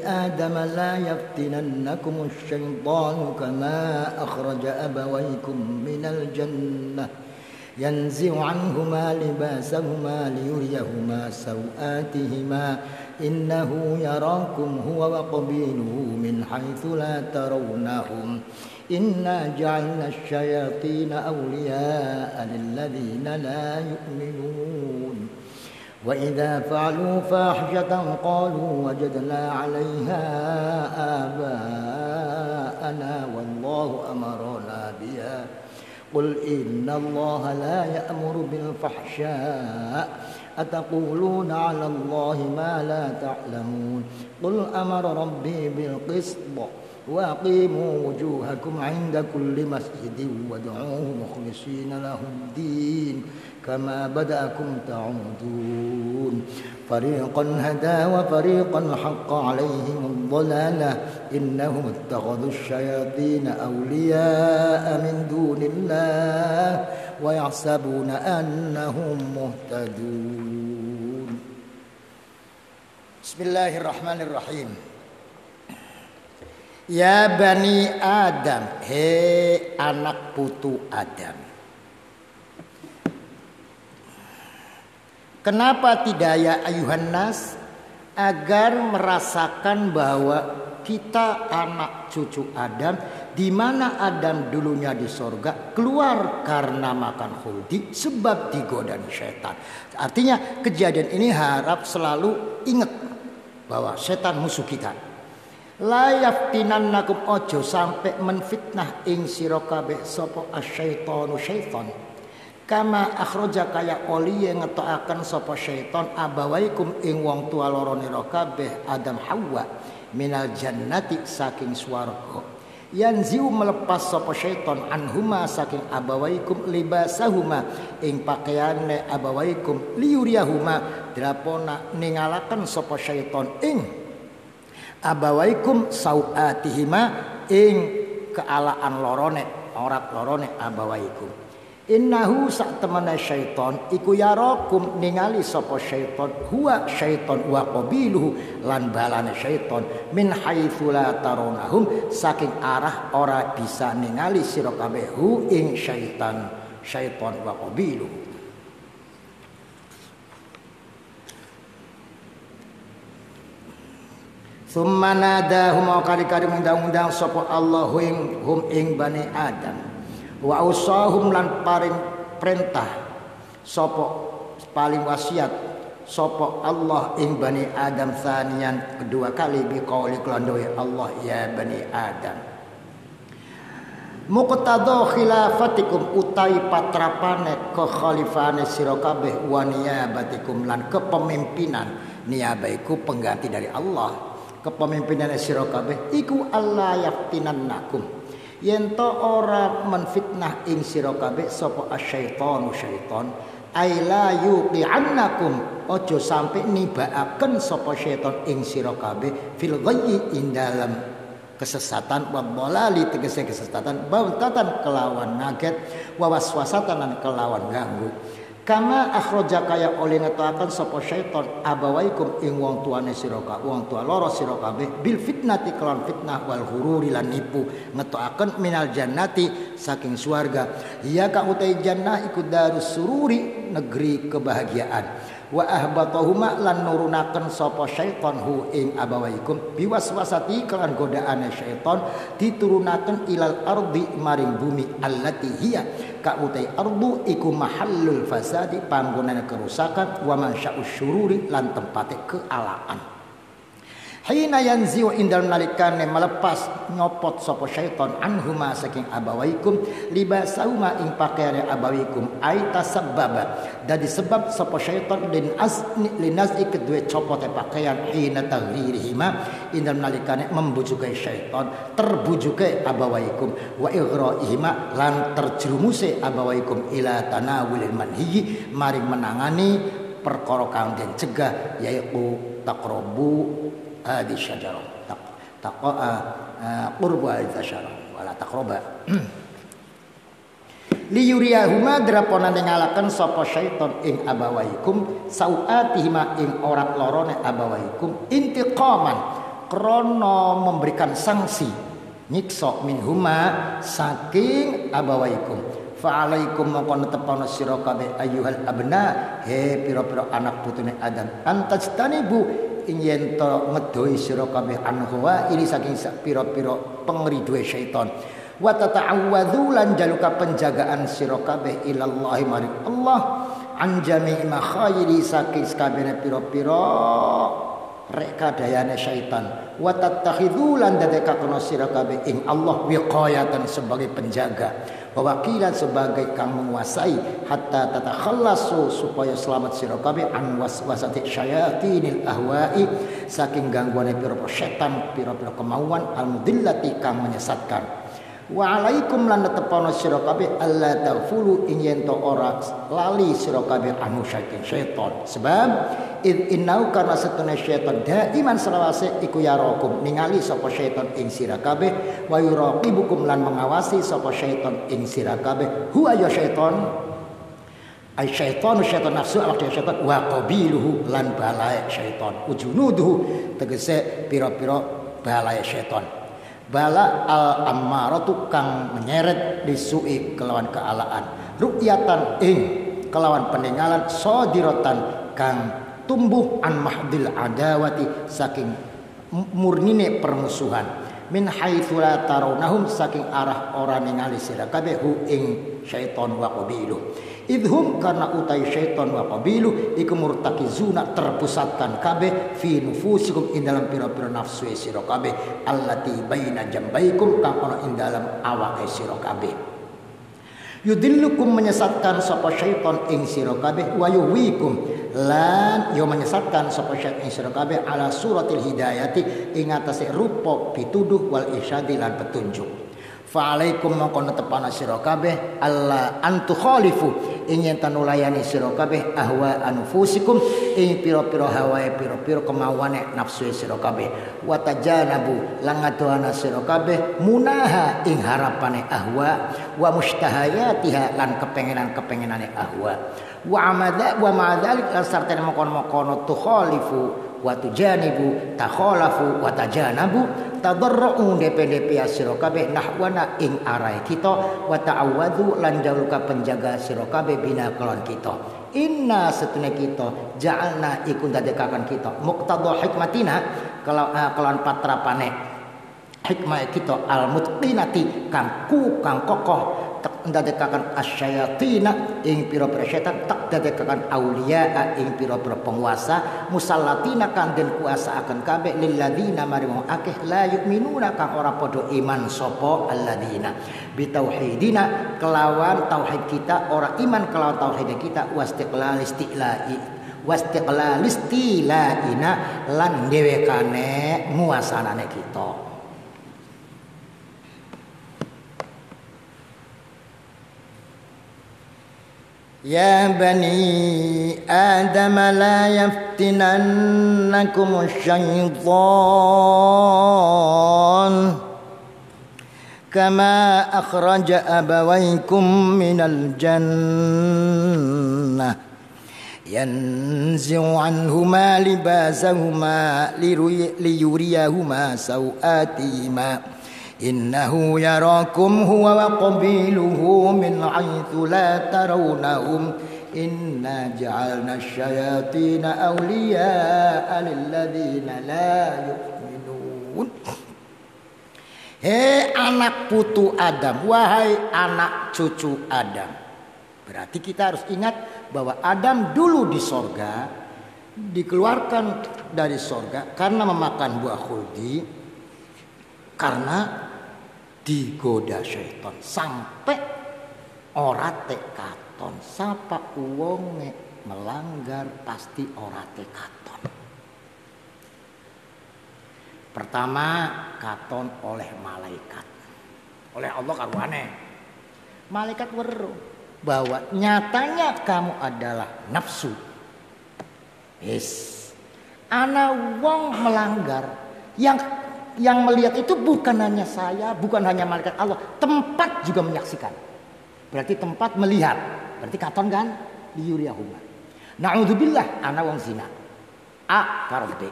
آدم لا يفتننكم الشيطان كما أخرج أبويكم من الجنة ينزع عنهما لباسهما ليريهما سوآتهما إنه يراكم هو وقبيله من حيث لا ترونهم إنا جعلنا الشياطين أولياء للذين لا يؤمنون وإذا فعلوا فاحشة قالوا وجدنا عليها آباءنا والله أمرنا بها قل إن الله لا يأمر بالفحشاء أتقولون على الله ما لا تعلمون قل أمر ربي بالقسط وأقيموا وجوهكم عند كل مسجد وادعوه مخلصين له الدين كما بدأكم تعودون فريقا هدى وفريقا حق عليهم الضلالة إنهم اتخذوا الشياطين أولياء من دون الله ويحسبون أنهم مهتدون بسم الله الرحمن الرحيم Ya Bani Adam, hei anak putu Adam. Kenapa tidak ya ayuhan nas? Agar merasakan bahwa kita anak cucu Adam, di mana Adam dulunya di sorga, keluar karena makan khuldi sebab digoda setan. Artinya kejadian ini harap selalu ingat bahwa setan musuh kita. La yaftinannakum ojo sampai menfitnah ing sira kabeh sapa asyaitonu syaitan kama akhraja kaya oli yang ngetokaken sapa syaitan abawaikum ing wong tua loro nira kabeh Adam Hawa minal jannati saking swarga yanziu melepas sapa syaitan anhuma saking abawaikum libasahuma ing pakaiane abawaikum liuriyahuma drapona ningalaken sapa syaitan ing abawaikum sauatihima ing kealaan lorone orat lorone abawaikum innahu sak temene syaiton iku yarakum ningali sapa syaiton huwa syaiton wa qabiluhu lan balane syaiton min haitsu la taronahum saking arah ora bisa ningali sira kabeh hu ing syaitan wa qabiluhu. Summa nadahum kali-kali undang-undang sapa Allah hum ing Bani Adam wa usahum lan paring perintah sapa paling wasiat sapa Allah ing Bani Adam sanian kedua kali biqauli kelandoe Allah ya Bani Adam muqtada khilafatikum utai patrapane kekhalifane sira kabeh wa niyabatikum lan kepemimpinan niyabaiku pengganti dari Allah kepemimpinan sira kabeh iku Allah yaftinannakum yen to ora menfitnah ing sira kabeh sapa asyaitonu syaiton ay la yuqi'annakum ojo sampai nibaaken sapa syaiton ing sira kabeh fil ghayyi ing dalam kesesatan wa dhalali tegese kesesatan bautatan kelawan naget wa waswasatan lan kelawan ganggu kama akhraja kaya oleh ngetoaken sapa syaiton abawaikum ing wong tuane sira kabeh wong tua loro sira kabeh bil fitnati kelawan fitnah wal ghururi lan nipu ngetoaken minal jannati saking swarga ya ka utai jannah iku darus sururi negeri kebahagiaan wa ahbatahuma lan nurunaken sapa syaiton hu ing abawaikum biwaswasati kelan godaane syaiton diturunaken ilal ardi maring bumi allati hiya ka utai ardu iku mahallul fasadi panggonan kerusakan wa mansya'us syururi lan tempate kealaan hina yanziu indal nalikane melepas nyopot sapa syaiton anhuma saking abawaikum libasahuma ing pakaiane abawaikum aita sababa dadi sebab sapa syaiton linas kedue copote pakaian hina taghyirihima indal nalikane membujuke syaiton terbujuke abawaikum wa ighraihima lan terjerumuse abawaikum ila tanawulil manhiyi maring menangani perkara kang den cegah yaiku taqrabu hadi syajarah qurbu hadi syajarah wala taqraba liyuriyahuma drapona ningalaken sapa syaiton ing abawaikum sauatihima ing orat lorone abawaikum intiqaman krono memberikan sanksi nyiksa minhuma saking abawaikum. Fa'alaikum mongko netepana sira kabeh ayyuhal abna he pira-pira anak putune Adam antajtanibu ing yen to ngedohi sira kabeh anhuwa ini saking pira-pira pengriduwe syaitan wa tata'awwadzu lan jaluka penjagaan sira kabeh ilallahi maring Allah an jami'i makhayiri saking kabeh pira-pira rekadayane syaitan wa tattakhidzu lan dadekaken sira kabeh ing Allah wiqayatan sebagai penjaga wakilan sebagai kang menguasai hatta tatakhallasu supaya selamat sira kabeh an waswasati syayatinil ahwa'i saking gangguane pira-pira setan pira-pira kemauan almudillati kang menyesatkan wa alaikum lan tetepana sira kabeh alla taghfulu ing yen to ora lali sira kabeh anu syaitan sebab innau karena setune syaitan daiman selawase iku yarakum ningali sapa syaitan ing sira kabeh wa yuraqibukum lan mengawasi sapa syaitan ing sira kabeh huwa ya syaitan ay syaitan nafsu awak syaitan wa qabiluhu lan balae syaitan ujunuduhu tegese pira-pira balae syaitan bala al ammaratu kang menyeret disu'i kelawan kealaan ru'yatan ing kelawan peninggalan sadiratan kang tumbuh an mahdil adawati saking murnine permusuhan min haitsu la tarawnahum saking arah ora ningali sira kabeh hu ing syaiton wa qabilu idhum karena utai syaiton wa qabilu iku murtakizuna terpusatkan kabeh fi nufusikum ing dalam pira-pira nafsu sira kabeh allati baina jambaikum kang ana ing dalam awake sira kabeh yudillukum menyesatkan sapa syaitan ing sira kabeh wa yuhwikum lan yo menyesatkan sapa syaitan ing sira kabeh ala suratil hidayati ing atase rupa pituduh wal irsyadi lan petunjuk fa alaikum mongko netepana sira kabeh alla antu khalifu ing yen tanulayani sira kabeh ahwa anfusikum ing pira-pira hawae pira-pira kemauane nafsu sira kabeh wa tajanabu lan ngadoana sira kabeh munaha ing harapane ahwa wa mustahayatiha lan kepengenan-kepengenane ahwa wa ma'adzalik sarta mongkon-mongkon tu khalifu wa tujanibu takhalafu wa tajanabu tadarruu DPDP sira kabeh nahwana ing arahe kita wa ta'awwadzu lan jaluka penjaga sira kabeh bina kelon kita inna setune kita ja'alna iku dadekaken kita muqtadha hikmatina kelon patrapane hikmah kita al mutqinati kang kokoh ndadekaken asyayatina ing pira-pira setan tak dadekaken auliya ing pira-pira penguasa musallatina kang den kuasaaken kabeh lil ladzina maring akeh la yu'minuna kang ora padha iman sapa alladzina bitauhidina kelawan tauhid kita ora iman kelawan tauhid kita wastiqlal istilaina lan dhewekane muasanane kita. Ya bani Adam la yaftinannakum syaitan kama akhraja abawaykum minal jannah yanzi'u anhuma libasahuma liyuriyahuma sawatihima innahu yarakum huwa wa qabiluhu min haitsu la tarawnahum inna ja'alna asyayatina awliya'a lil ladzina la yu'minun. Hei anak putu Adam, wahai anak cucu Adam. Berarti kita harus ingat bahwa Adam dulu di sorga dikeluarkan dari sorga karena memakan buah khuldi karena digoda syaitan sampai ora tekaton sapa wonge melanggar pasti ora tekaton. Pertama katon oleh malaikat, oleh Allah karuane. Malaikat weruh bahwa nyatanya kamu adalah nafsu. Ana wong melanggar yang melihat itu bukan hanya saya, bukan hanya malaikat Allah, tempat juga menyaksikan. Berarti tempat melihat, berarti katon kan liyuriyahuma. Na'udzubillah ana wong zina. A karo B.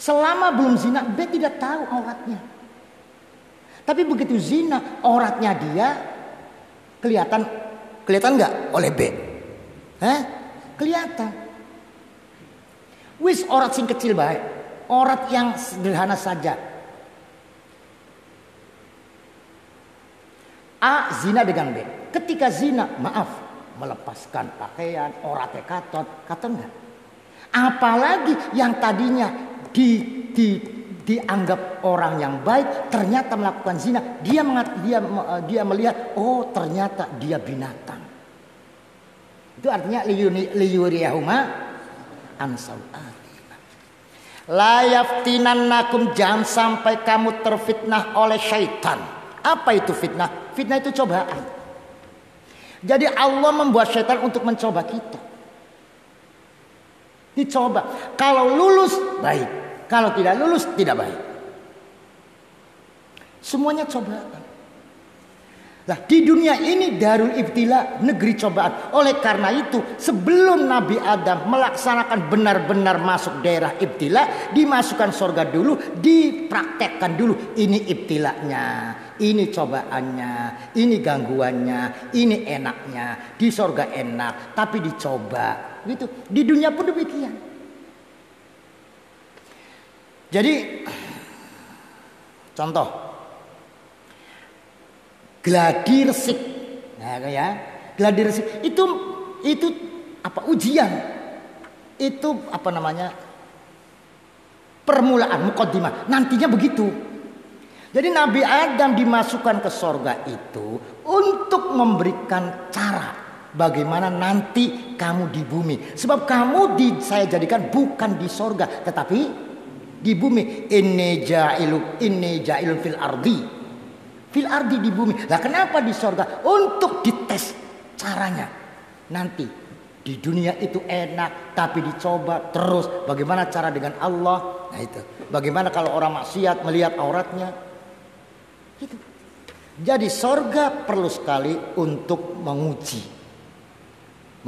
Selama belum zina, B tidak tahu auratnya. Tapi begitu zina, auratnya dia kelihatan nggak oleh B? Kelihatan. Wis aurat sing kecil baik, aurat yang sederhana saja. A zina dengan B. Ketika zina, maaf, melepaskan pakaian, auratnya katon nggak? Apalagi yang tadinya dianggap orang yang baik, ternyata melakukan zina, dia melihat, oh ternyata dia binatang. Itu artinya liyuriyahuma ansau'atima. La yaftinannakum, jangan sampai kamu terfitnah oleh syaitan. Apa itu fitnah? Fitnah itu cobaan. Jadi Allah membuat syaitan untuk mencoba kita. Dicoba. Kalau lulus baik, kalau tidak lulus tidak baik. Semuanya cobaan. Nah, di dunia ini darul ibtila, negeri cobaan. Oleh karena itu, sebelum Nabi Adam melaksanakan benar-benar masuk daerah ibtila, dimasukkan surga dulu, dipraktekkan dulu. Ini ibtilanya, ini cobaannya, ini gangguannya, ini enaknya. Di surga enak, tapi dicoba. Gitu. Di dunia pun demikian. Jadi, contoh. Gladi resik, nah, ya, gladi resik itu apa? Ujian, itu apa namanya? Permulaan, muqaddimah. Nantinya begitu. Jadi Nabi Adam dimasukkan ke sorga itu untuk memberikan cara bagaimana nanti kamu di bumi. Sebab kamu saya jadikan bukan di sorga, tetapi di bumi. Inni ja'ilun fil ardi. Fil ardi, di bumi. Lah kenapa di sorga? Untuk dites caranya. Nanti di dunia itu enak, tapi dicoba terus. Bagaimana cara dengan Allah? Nah itu. Bagaimana kalau orang maksiat melihat auratnya? Itu. Jadi sorga perlu sekali untuk menguji,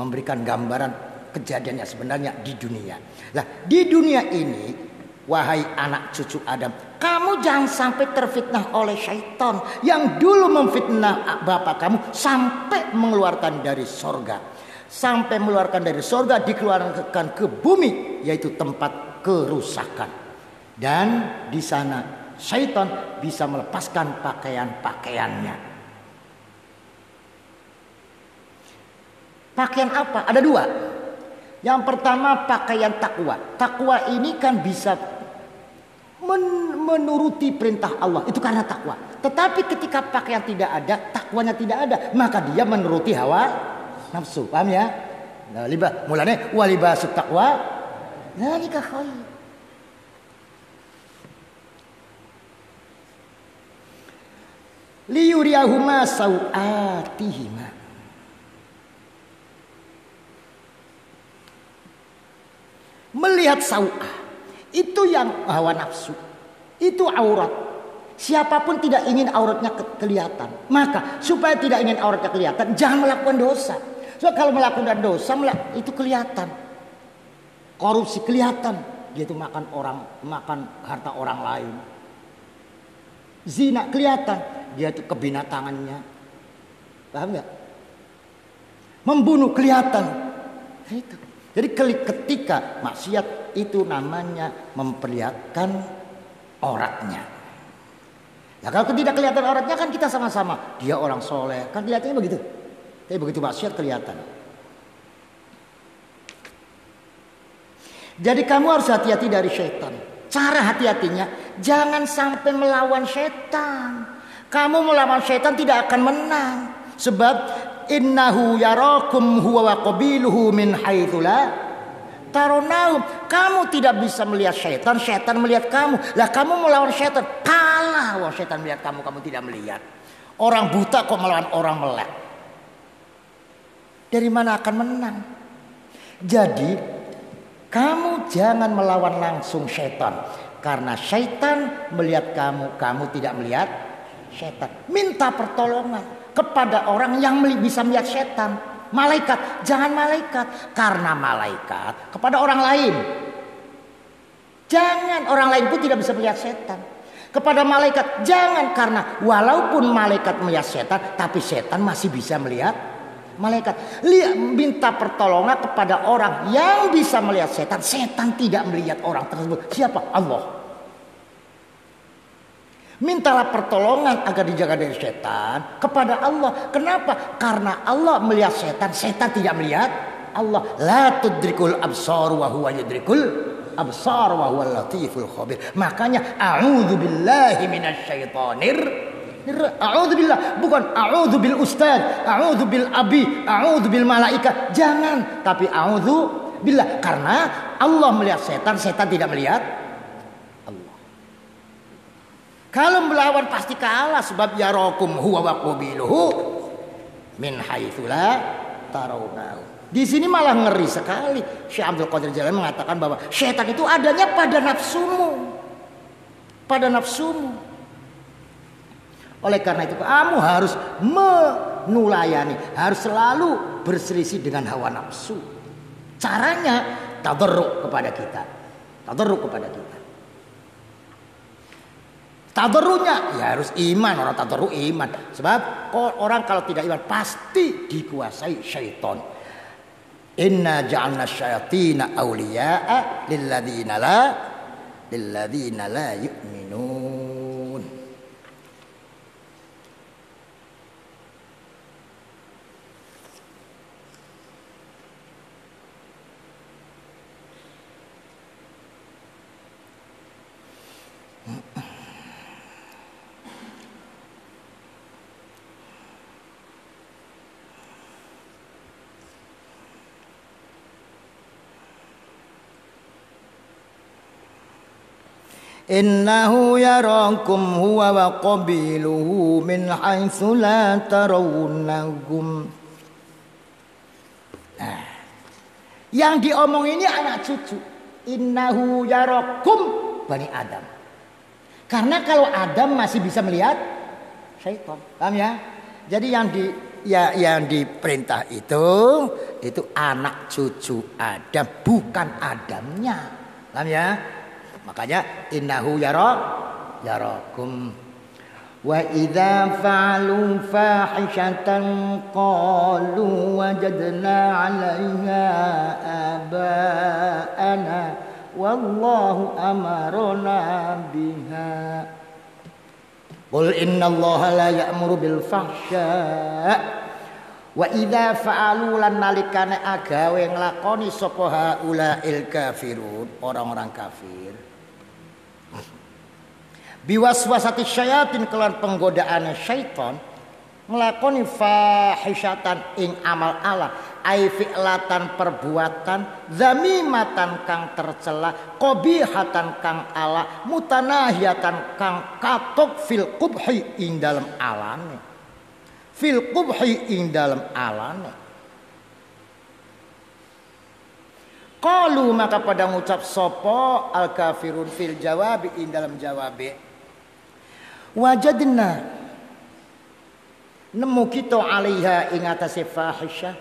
memberikan gambaran kejadiannya sebenarnya di dunia. Nah di dunia ini, wahai anak cucu Adam, kamu jangan sampai terfitnah oleh syaitan yang dulu memfitnah bapak kamu sampai mengeluarkan dari sorga. Sampai mengeluarkan dari sorga, dikeluarkan ke bumi, yaitu tempat kerusakan. Dan di sana syaitan bisa melepaskan pakaian-pakaiannya. Pakaian apa? Ada dua. Yang pertama pakaian takwa. Takwa ini kan bisa menuruti perintah Allah, itu karena takwa. Tetapi ketika pakaian tidak ada, takwanya tidak ada, maka dia menuruti hawa nafsu. Paham ya? Nah, mulanya walibasut takwa dzalika khair. Liyuriyahuma sau'atihima. Melihat sau'ah itu yang hawa nafsu, itu aurat. Siapapun tidak ingin auratnya kelihatan. Maka supaya tidak ingin auratnya kelihatan, jangan melakukan dosa. So kalau melakukan dosa itu kelihatan. Korupsi kelihatan, dia itu makan harta orang lain. Zina kelihatan, dia itu kebinatangannya. Paham nggak? Membunuh kelihatan. Nah, itu. Jadi ketika maksiat itu namanya memperlihatkan auratnya. Nah kalau tidak kelihatan auratnya kan kita sama-sama. Dia orang soleh, kan kelihatannya begitu. Tapi begitu maksiat kelihatan. Jadi kamu harus hati-hati dari syaitan. Cara hati-hatinya, jangan sampai melawan syaitan. Kamu melawan syaitan tidak akan menang. Sebab innahu yarakum huwa wa qabiluhu min haitsu la taronahum. Kamu tidak bisa melihat syaitan, syaitan melihat kamu. Lah kamu melawan syaitan, kalah. Wah, syaitan melihat kamu, kamu tidak melihat. Orang buta kok melawan orang melek. Dari mana akan menang? Jadi kamu jangan melawan langsung syaitan, karena syaitan melihat kamu, kamu tidak melihat syaitan. Minta pertolongan kepada orang yang bisa melihat setan. Malaikat, jangan malaikat. Karena malaikat kepada orang lain. Jangan, orang lain pun tidak bisa melihat setan. Kepada malaikat jangan, karena walaupun malaikat melihat setan, tapi setan masih bisa melihat malaikat. Minta pertolongan kepada orang yang bisa melihat setan. Setan tidak melihat orang tersebut. Siapa? Allah. Mintalah pertolongan agar dijaga dari setan kepada Allah. Kenapa? Karena Allah melihat setan, setan tidak melihat Allah. La tudrikul absar wa huwa yudrikul absar wa huwal latiful khabir. Makanya a'udzubillahi minasyaitonir. A'udzubillah, bukan a'udzubil ustaz, a'udzubil abi, a'udzubil malaikat. Jangan, tapi a'udzubillah, karena Allah melihat setan, setan tidak melihat Allah. Kalau melawan pasti kalah, sebab yarakum huwa wa qabiluhu min haitsu la tarawnahu. Di sini malah ngeri sekali. Syekh Abdul Qadir Jailani mengatakan bahwa setan itu adanya pada nafsumu. Pada nafsumu. Oleh karena itu kamu harus menulayani, harus selalu berselisih dengan hawa nafsu. Caranya tadarruk kepada kita. Tadarruk kepada kita. Tadarruknya ya harus iman, orang tadarruk iman. Sebab orang kalau tidak iman pasti dikuasai syaitan. Inna ja'alna syayatina awliya'a lilladzina la yu'minun. Innahu yarakum huwa wa qabiluhu min haitsu la tarawnahum. Nah, yang diomong ini anak cucu. Innahu yarakum Bani Adam. Karena kalau Adam masih bisa melihat syaitan. Paham ya? Jadi yang diperintah itu anak cucu Adam, bukan Adamnya. Paham ya? Makanya innahu yarakum. Wa idza fa'alu fahishatan qalu wajadna 'alaiha aba'ana wallahu amarna biha. Qul innallaha la ya'muru bil fahsya' wa idza fa'alu lan nalikane agawe nglakoni sapa haula'il kafirun, orang-orang kafir. Biwaswasati syayatin, kelan penggodaane syaitan, nglakoni fahisyatan ing amal ala, ai fi'latan perbuatan, zamimatan kang tercela, qabihatan kang ala, mutanahiyatan kang katok fil qubhi ing dalem alane. Fil qubhi ing dalem alane. Qalu maka pada ngucap sapa al kafirun fil jawabi ing dalem jawabe. Wajadna nemu kita alaiha ing atase fahisyah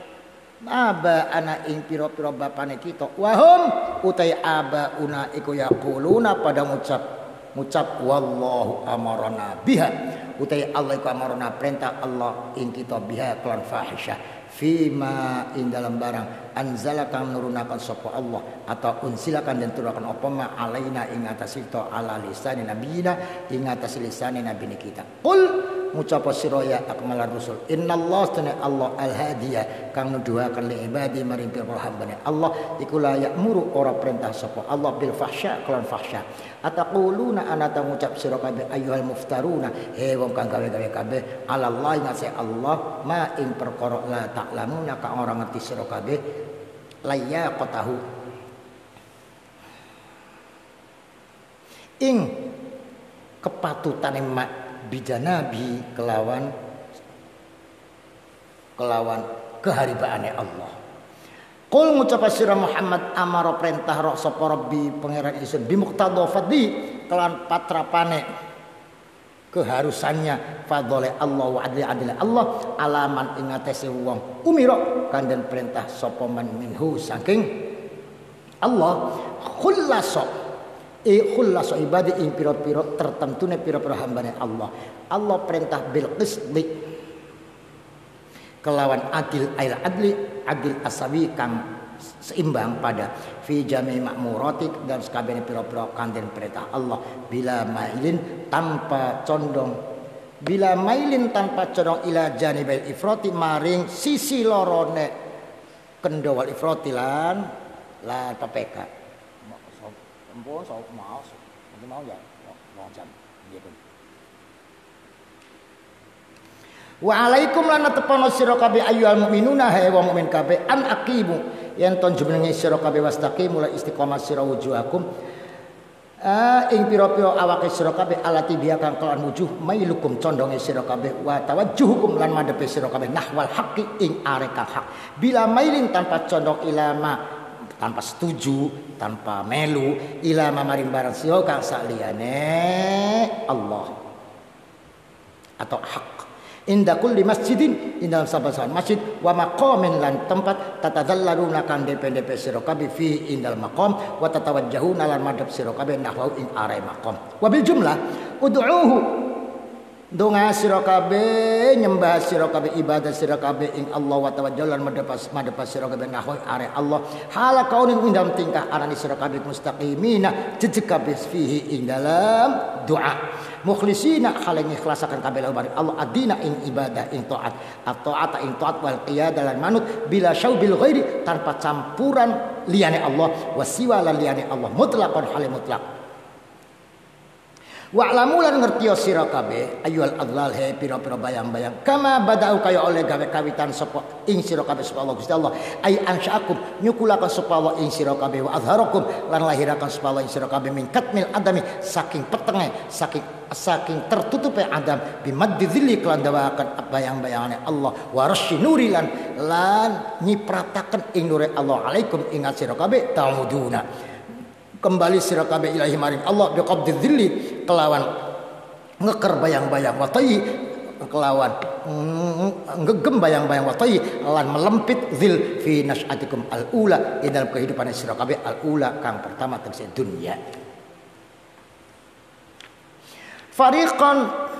aba ana ing pira-pira bapane kita wahum utai aba una iku yaquluna pada ngucap wallahu amarna biha utai Allah iku amarna perintah Allah ing kita biha kelan fahisyah fima ing dalam barang anzalakan nurunakan sapa Allah atau unsilakan dan turunkan apa ma alaina ing atas kita ala lisan nabiyina ing atas lisan nabi kita. Qul ngucap sira ya akmalar rusul innallaha sunna Allah al-hadiya kang nuduhaken li ibadi maring pira hambane Allah iku la ya'muru ora perintah sapa Allah bil fahsya kelan fahsya ataquluna ana ta ngucap sira kabeh ayyuhal muftaruna he wong kang gawe-gawe kabeh ala Allah ngase Allah ma ing perkara la ta'lamuna kang ora ngerti sira kabeh laya qatahu ing kepatutane mak bijanabi kelawan keharibaane Allah. Qul ngucap sira Muhammad amara perintah ro sapa Rabbi pangeran ingsun bi muqtadha fadli kelan patrapane keharusannya fadhole Allah wa adli Allah alaman ing atase wong umira kandhen perintah sapa man minhu saking Allah khullasok Khullasu ibadi ing pira-pira tertentune pira-pira hambane Allah. Allah perintah bil qisdi kelawan adil ail adil asawi kang seimbang pada fi jami ma'murati dan sakabehane pira-pira kanten perintah Allah bila mailin tanpa condong ila janibil ifrati maring sisi lorone kendo wal ifrati lan PPK mau ya jam wa alaikum lan tepono sira kabeh ayyuhal mukminuna hae wong mukmin kabeh an aqimu yen ton jumenenge sira kabeh wastaqimu la istiqomah sira wujuhakum ing pira-pira awake sira kabeh alati biya kang kelawan wujuh mailukum condonge sira kabeh wa tawajjuhukum lan madhepe sira kabeh nahwal haqqi ing arek hak bila mailin tanpa condong ilama tanpa setuju tanpa melu ilama maring barang sira kang saliyane Allah atau hak inda kulli masjidin inda sabasan masjid wa maqamin lan tempat tatadallaruna kan DP sira kabeh fi indal maqam wa tatawajjahuna lan madhab sira kabeh nahwa ing are maqam wa bil jumlah ud'uuhu donga sira kabeh nyembah sira kabeh ibadah sira kabeh ing Allah wa tawajjal lan madhab sira kabeh nahwa are Allah hala kaunin indam tingkah arani sira kabeh mustaqimina jejeg kabeh fihi ing dalam doa mukhlisina haleng ikhlasaken kabeh bareng Allah adina ing ibadah ing taat at-taata ing taat wal qiyadah lan manut bila syaubil ghairi tanpa campuran liyane Allah wasiwa lan liyane Allah mutlaqan hal mutlaq wa'lamu lan ngertiyo sira kabeh ayyuhal adlal he pira-pira bayang-bayang kama badau kaya oleh gawe kawitan sapa ing sira kabeh sapa Allah Gusti Allah ay ansya'akum nyukulaken sapa Allah ing sira kabeh wa azharakum lan lahiraken sapa Allah ing sira kabeh min katmil adami saking petenge saking tertutupe adam bimaddi dzilli kelan dawaken bayang-bayangane Allah wa rasyi nuri lan nyiprataken ing nure Allah alaikum ingat sira kabeh ta'uduna kembali sira kabeh ilahi maring Allah biqabdi dzilli kelawan ngeker bayang-bayang watai kelawan ngegem bayang-bayang watai lan melempit zil fi nasyatikum al-ula dalam kehidupan sira kabeh al-ula kang pertama tegese dunia fariqan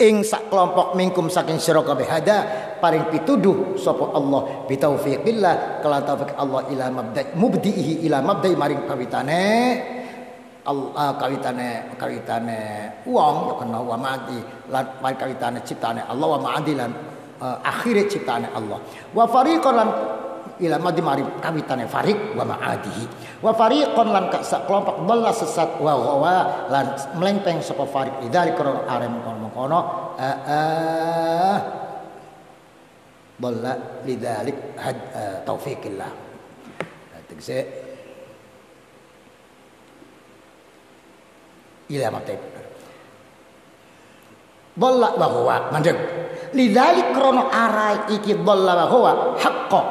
ing sak kelompok mingkum saking sira kabeh hada paring pituduh sapa Allah bitaufiqillah kala taufik Allah ila mubdihi ila mabdai maring kawitane Allah kawitane wong ya kena wa mati lan maring kawitane ciptane Allah wa ma'adilan akhire ciptane Allah wa fariqan lan ila madi mari kawitane fariq wa ma'adihi wa fariqan lan sak kelompok dhalla sesat wa ghawa lan melempeng sapa fariq idzalik karo arem kono dhalla lidzalik taufiqillah tegese ila mate dhalla wa huwa mandeg lidzalik krono arai iki dhalla wa huwa haqqo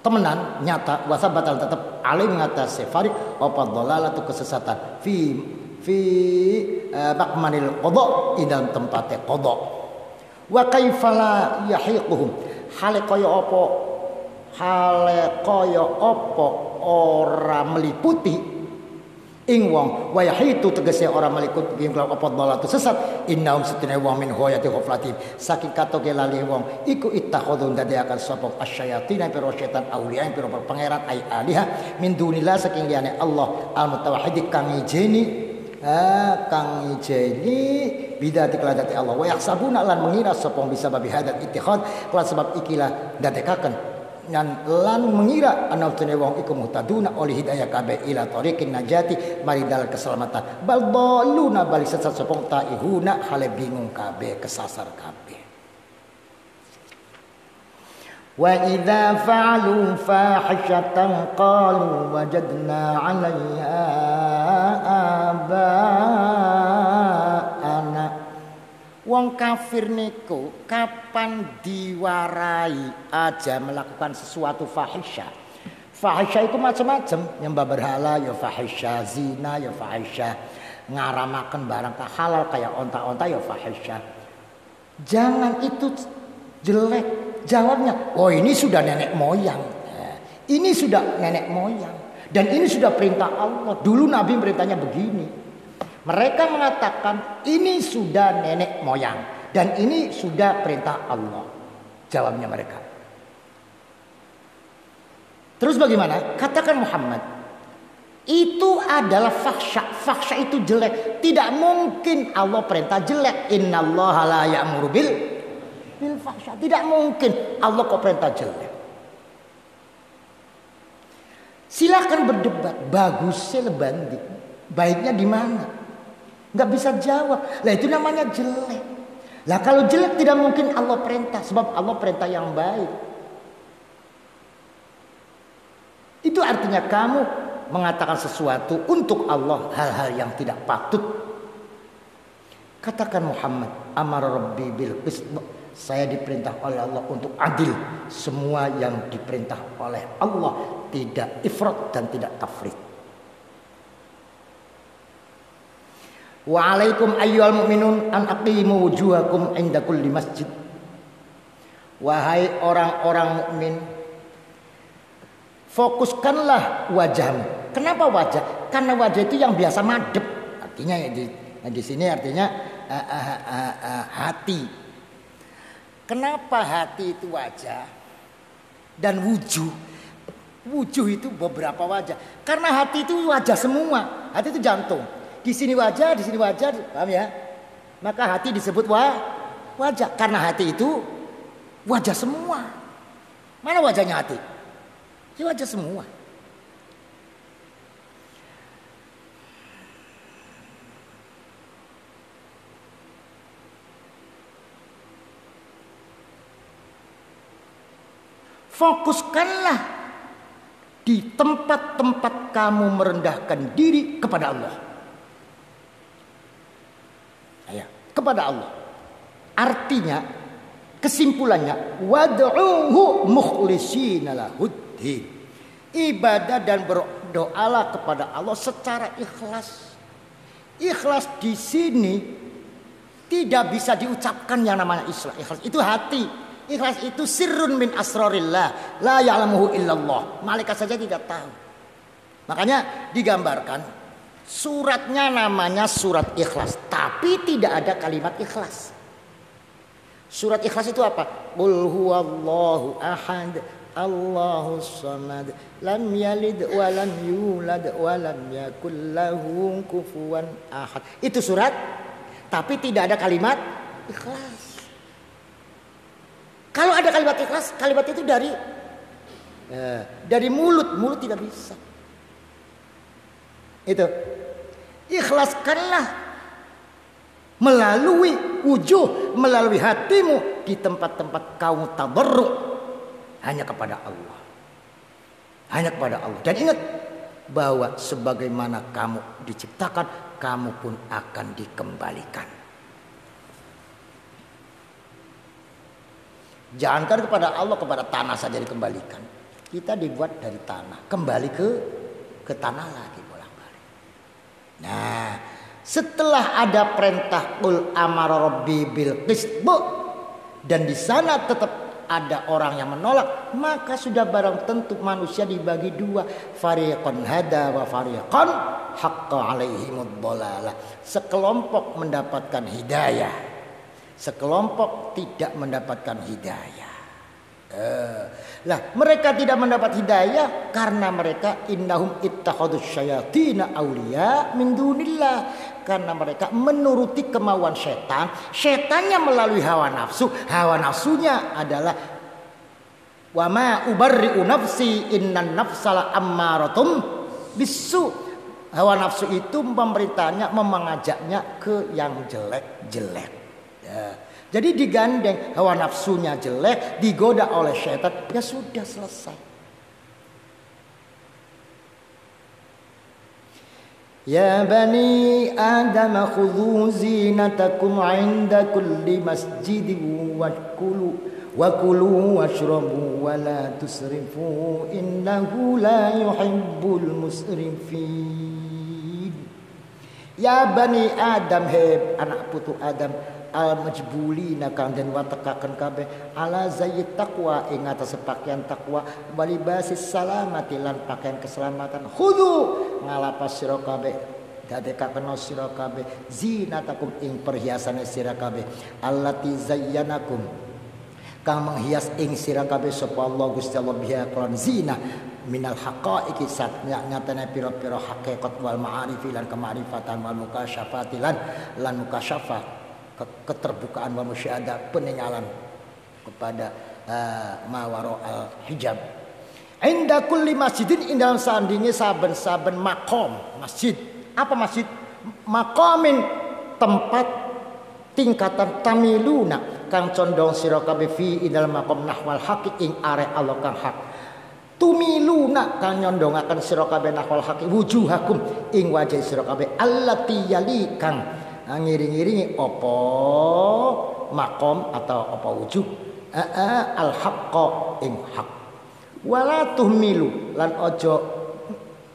temenan nyata wasabatal tetap alim ngatas farid apa dhalalatu kesesatan fi makmanil qada dalam tempatnya qada wa kaifala yahiquhum hale kaya apa ora meliputi ing wong wa yahitu tegese ora meliput ing apa dhalatu sesat innahum satune wong min hoyati ghaflatin saking katoke lali wong iku ittakhadhu dadiakan sapa asyayatin pira setan auliya pira pangeran ai aliha min dunillah saking liyane Allah al mutawahhid kang ijeni bidati keladati Allah wa yahsabuna lan mengira sapa bisa babi hadat ittikhad kelan sebab ikilah dadekaken lan mengira anautune wong iku muhtaduna oleh hidayah kabeh ila tariqin najati mari dal keselamatan bal daluna bali sesat sapa taihuna hale bingung kabeh kesasar kabeh wa idza fa'alu fahishatan qalu wajadna 'alaiha aba'ana wong kafir niku kapan diwarai aja melakukan sesuatu fahisha. Fahisha itu macam-macam, nyembah berhala ya fahisha, zina ya fahisha, ngaramaken barang tak halal kayak onta-onta ya fahisha. Jangan itu jelek. Jawabnya, oh ini sudah nenek moyang. Ini sudah nenek moyang. Dan ini sudah perintah Allah. Dulu Nabi perintahnya begini. Mereka mengatakan ini sudah nenek moyang. Dan ini sudah perintah Allah. Jawabnya mereka. Terus bagaimana? Katakan Muhammad. Itu adalah fahsya. Fahsya itu jelek. Tidak mungkin Allah perintah jelek. Innallaha la ya'muru bil fahsya. Tidak mungkin Allah kok perintah jelek. Silakan berdebat, bagusnya lebandi, baiknya di mana? Nggak bisa jawab. Lah itu namanya jelek. Lah kalau jelek tidak mungkin Allah perintah, sebab Allah perintah yang baik. Itu artinya kamu mengatakan sesuatu untuk Allah hal-hal yang tidak patut. Katakan Muhammad, amara rabbi bil qist. Saya diperintah oleh Allah untuk adil. Semua yang diperintah oleh Allah tidak ifrat dan tidak tafrit. Wa alaikum ayyuhal mu'minun an aqimu wujuhakum inda kulli masjid. Wahai orang-orang mukmin, fokuskanlah wajahmu. Kenapa wajah? Karena wajah itu yang biasa madep. Artinya di sini artinya hati. Kenapa hati itu wajah dan wujuh? Wujuh itu beberapa wajah. Karena hati itu wajah semua. Hati itu jantung. Di sini wajah, paham ya? Maka hati disebut wajah. Karena hati itu wajah semua. Mana wajahnya hati? Ini wajah semua. Fokuskanlah di tempat-tempat kamu merendahkan diri kepada Allah. Ya, kepada Allah. Artinya, kesimpulannya, wad'uhu mukhlishina lahuddin. Ibadah dan berdoalah kepada Allah secara ikhlas. Ikhlas di sini tidak bisa diucapkan yang namanya ikhlas. Itu hati. Ikhlas itu sirrun min asrarillah, la ya'lamuhu illallah. Malaikat saja tidak tahu. Makanya digambarkan suratnya namanya surat ikhlas, tapi tidak ada kalimat ikhlas. Surat ikhlas itu apa? Qul huwallahu ahad, Allahus samad, lam yalid wa lam yulad wa lam yakul lahu kufuwan ahad. Itu surat, tapi tidak ada kalimat ikhlas. Kalau ada kalimat ikhlas, kalimat itu dari mulut tidak bisa. Itu. Ikhlaskanlah melalui wujuh, melalui hatimu di tempat-tempat kamu tadarruk hanya kepada Allah. Hanya kepada Allah. Dan ingat bahwa sebagaimana kamu diciptakan, kamu pun akan dikembalikan. Jangankan kepada Allah, kepada tanah saja dikembalikan. Kita dibuat dari tanah, kembali ke tanah lagi bolak-balik. Nah, setelah ada perintah qul amara rabbi bil qist, dan di sana tetap ada orang yang menolak, maka sudah barang tentu manusia dibagi dua, fariqan hada wa fariqan haqqa alaihimud dhalalah. Sekelompok mendapatkan hidayah, sekelompok tidak mendapatkan hidayah. Mereka tidak mendapat hidayah karena mereka innahum ittakhadus syayatina auliya min dunillah. Karena mereka menuruti kemauan setan. Setannya melalui hawa nafsu. Hawa nafsunya adalah wa ma ubarri'u nafsi innan nafsala ammaratum bisu. Hawa nafsu itu pemerintahnya mengajaknya ke yang jelek-jelek. Jadi digandeng, hawa nafsunya jelek, digoda oleh syaitan, ya sudah selesai. Ya bani Adam khudhu zinatakum 'inda kulli masjidin wa kulu washrabu wa la tusrifu innahu la yuhibbul musrifin. Ya bani Adam, anak putu Adam, al majbulina kang den watekaken kabeh ala zayyit taqwa ing atas pakaian takwa walibasis salamati lan pakaian keselamatan khudhu ngalapas sira kabeh dadekaken sira kabeh zinatakum ing perhiasane sira kabeh allati zayyanakum kang menghias ing sira kabeh sapa Allah Gusti Allah biha kelawan zina minal haqaiqi satnya nyatane pira-pira hakikat wal ma'arifi lan kema'rifatan wal mukasyafati lan mukasyafah keterbukaan wal musyahadah peninggalan kepada mawaro al hijab inda kulli masjidin ing dalam sandinge saben-saben makom masjid apa masjid maqamin tempat tingkatan tamiluna kang condong sira kabeh fi ing dalam makom nahwal haqi ing are Allah kang hak tumiluna kang nyondongaken sira kabeh nahwal haqi wujuhakum ing wajah sira kabeh allati yali kang ngiring-iringi apa makom atau apa wujuh al haqqa ing hak wala tuhmilu lan aja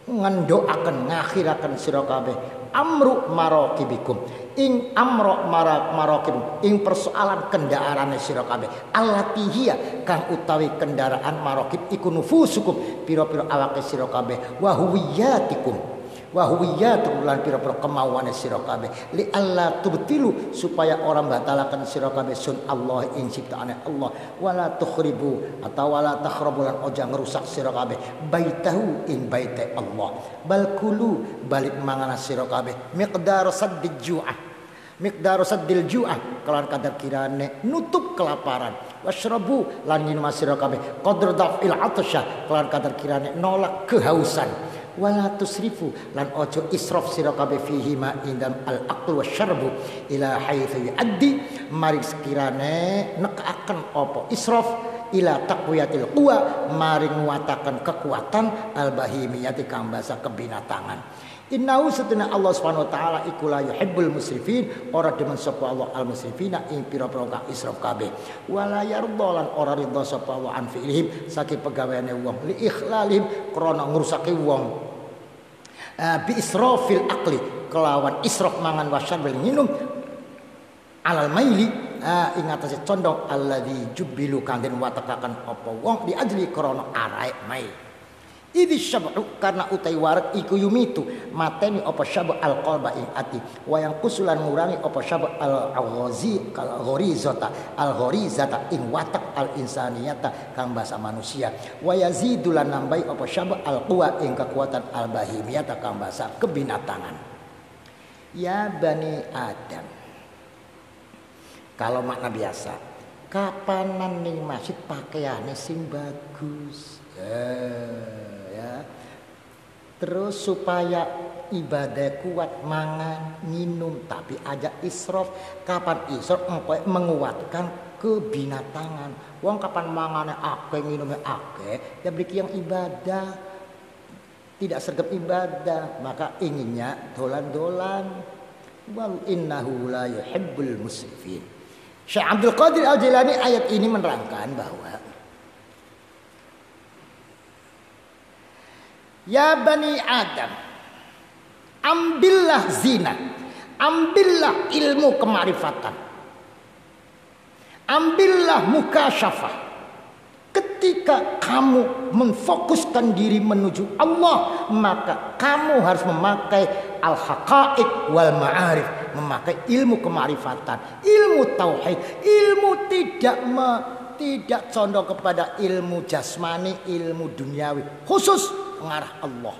ngendokaken ngakhiraken sira kabeh amru maraqibikum ing amro maraqib ing persoalan kendaraan sira kabeh allati hiya kang utawi kendaraan maraqib iku nufusukum pira-pira awake sira kabeh wa huwiyatikum lan pira-pira kemauane sira kabeh li alla tubtilu supaya orang batalaken sira kabeh sun Allah ing ciptaane Allah wala tukhribu atau wala takhrabu lan oja ngerusak sira kabeh baitahu ing baite Allah bal kulu balik mangana sira kabeh miqdar saddil ju'ah kelawan kadar kirane nutup kelaparan washrabu lan minum sira kabeh qadr daf'il atsya kelawan kadar kirane nolak kehausan wala tusrifu lan ojo israf sira kabeh fihi ma indam al aql wasyarbu ila haitsu yuaddi mari sekirane nekaken apa israf ila taqwiyatil quwa mari nguataken kekuatan al bahimiyati kang basa kebinatangan. Innahu satuna Allah Subhanahu wa taala iku la yuhibbul musrifin ora demen sapa Allah al musrifina ing pira-pira kang israf kabeh wala yarda lan ora ridha sapa Allah an fi'lihim saking pegaweane wong li ikhlalihim krana ngrusake wong bi israfil aqli kelawan israf mangan wasyar bil minum alal maili ing atase condong alladzi jubbilu kang den watekaken apa wong di ajli krana arae mai idhi syab'u karena utai warak iku yumitu mateni apa syab' al-qalba ing ati wayang kusulan ngurangi apa syab' al-ghorizata ing watak al-insaniyata kang basa manusia wayazidulan nambai apa syab' al-quwa ing kekuatan al-bahimiyata kang basa kebinatangan. Ya Bani Adam, kalau makna biasa kapanan ning masjid pakaiane sing bagus ya. Terus supaya ibadah kuat mangan minum tapi aja israf. Kapan israf engko menguatkan kebinatangan. Wong kapan mangane akeh minumnya akeh ya beli yang ibadah tidak sergap ibadah maka inginnya dolan-dolan wal innahu la yuhibbul musrifin. Syekh Abdul Qadir Al-Jilani ayat ini menerangkan bahwa ya Bani Adam, ambillah zina, ambillah ilmu kemarifatan, ambillah mukasyafah. Ketika kamu memfokuskan diri menuju Allah, maka kamu harus memakai al-haqaiq wal ma'arif, memakai ilmu kemarifatan, ilmu tauhid, ilmu tidak condong kepada ilmu jasmani, ilmu duniawi, khusus mengarah Allah.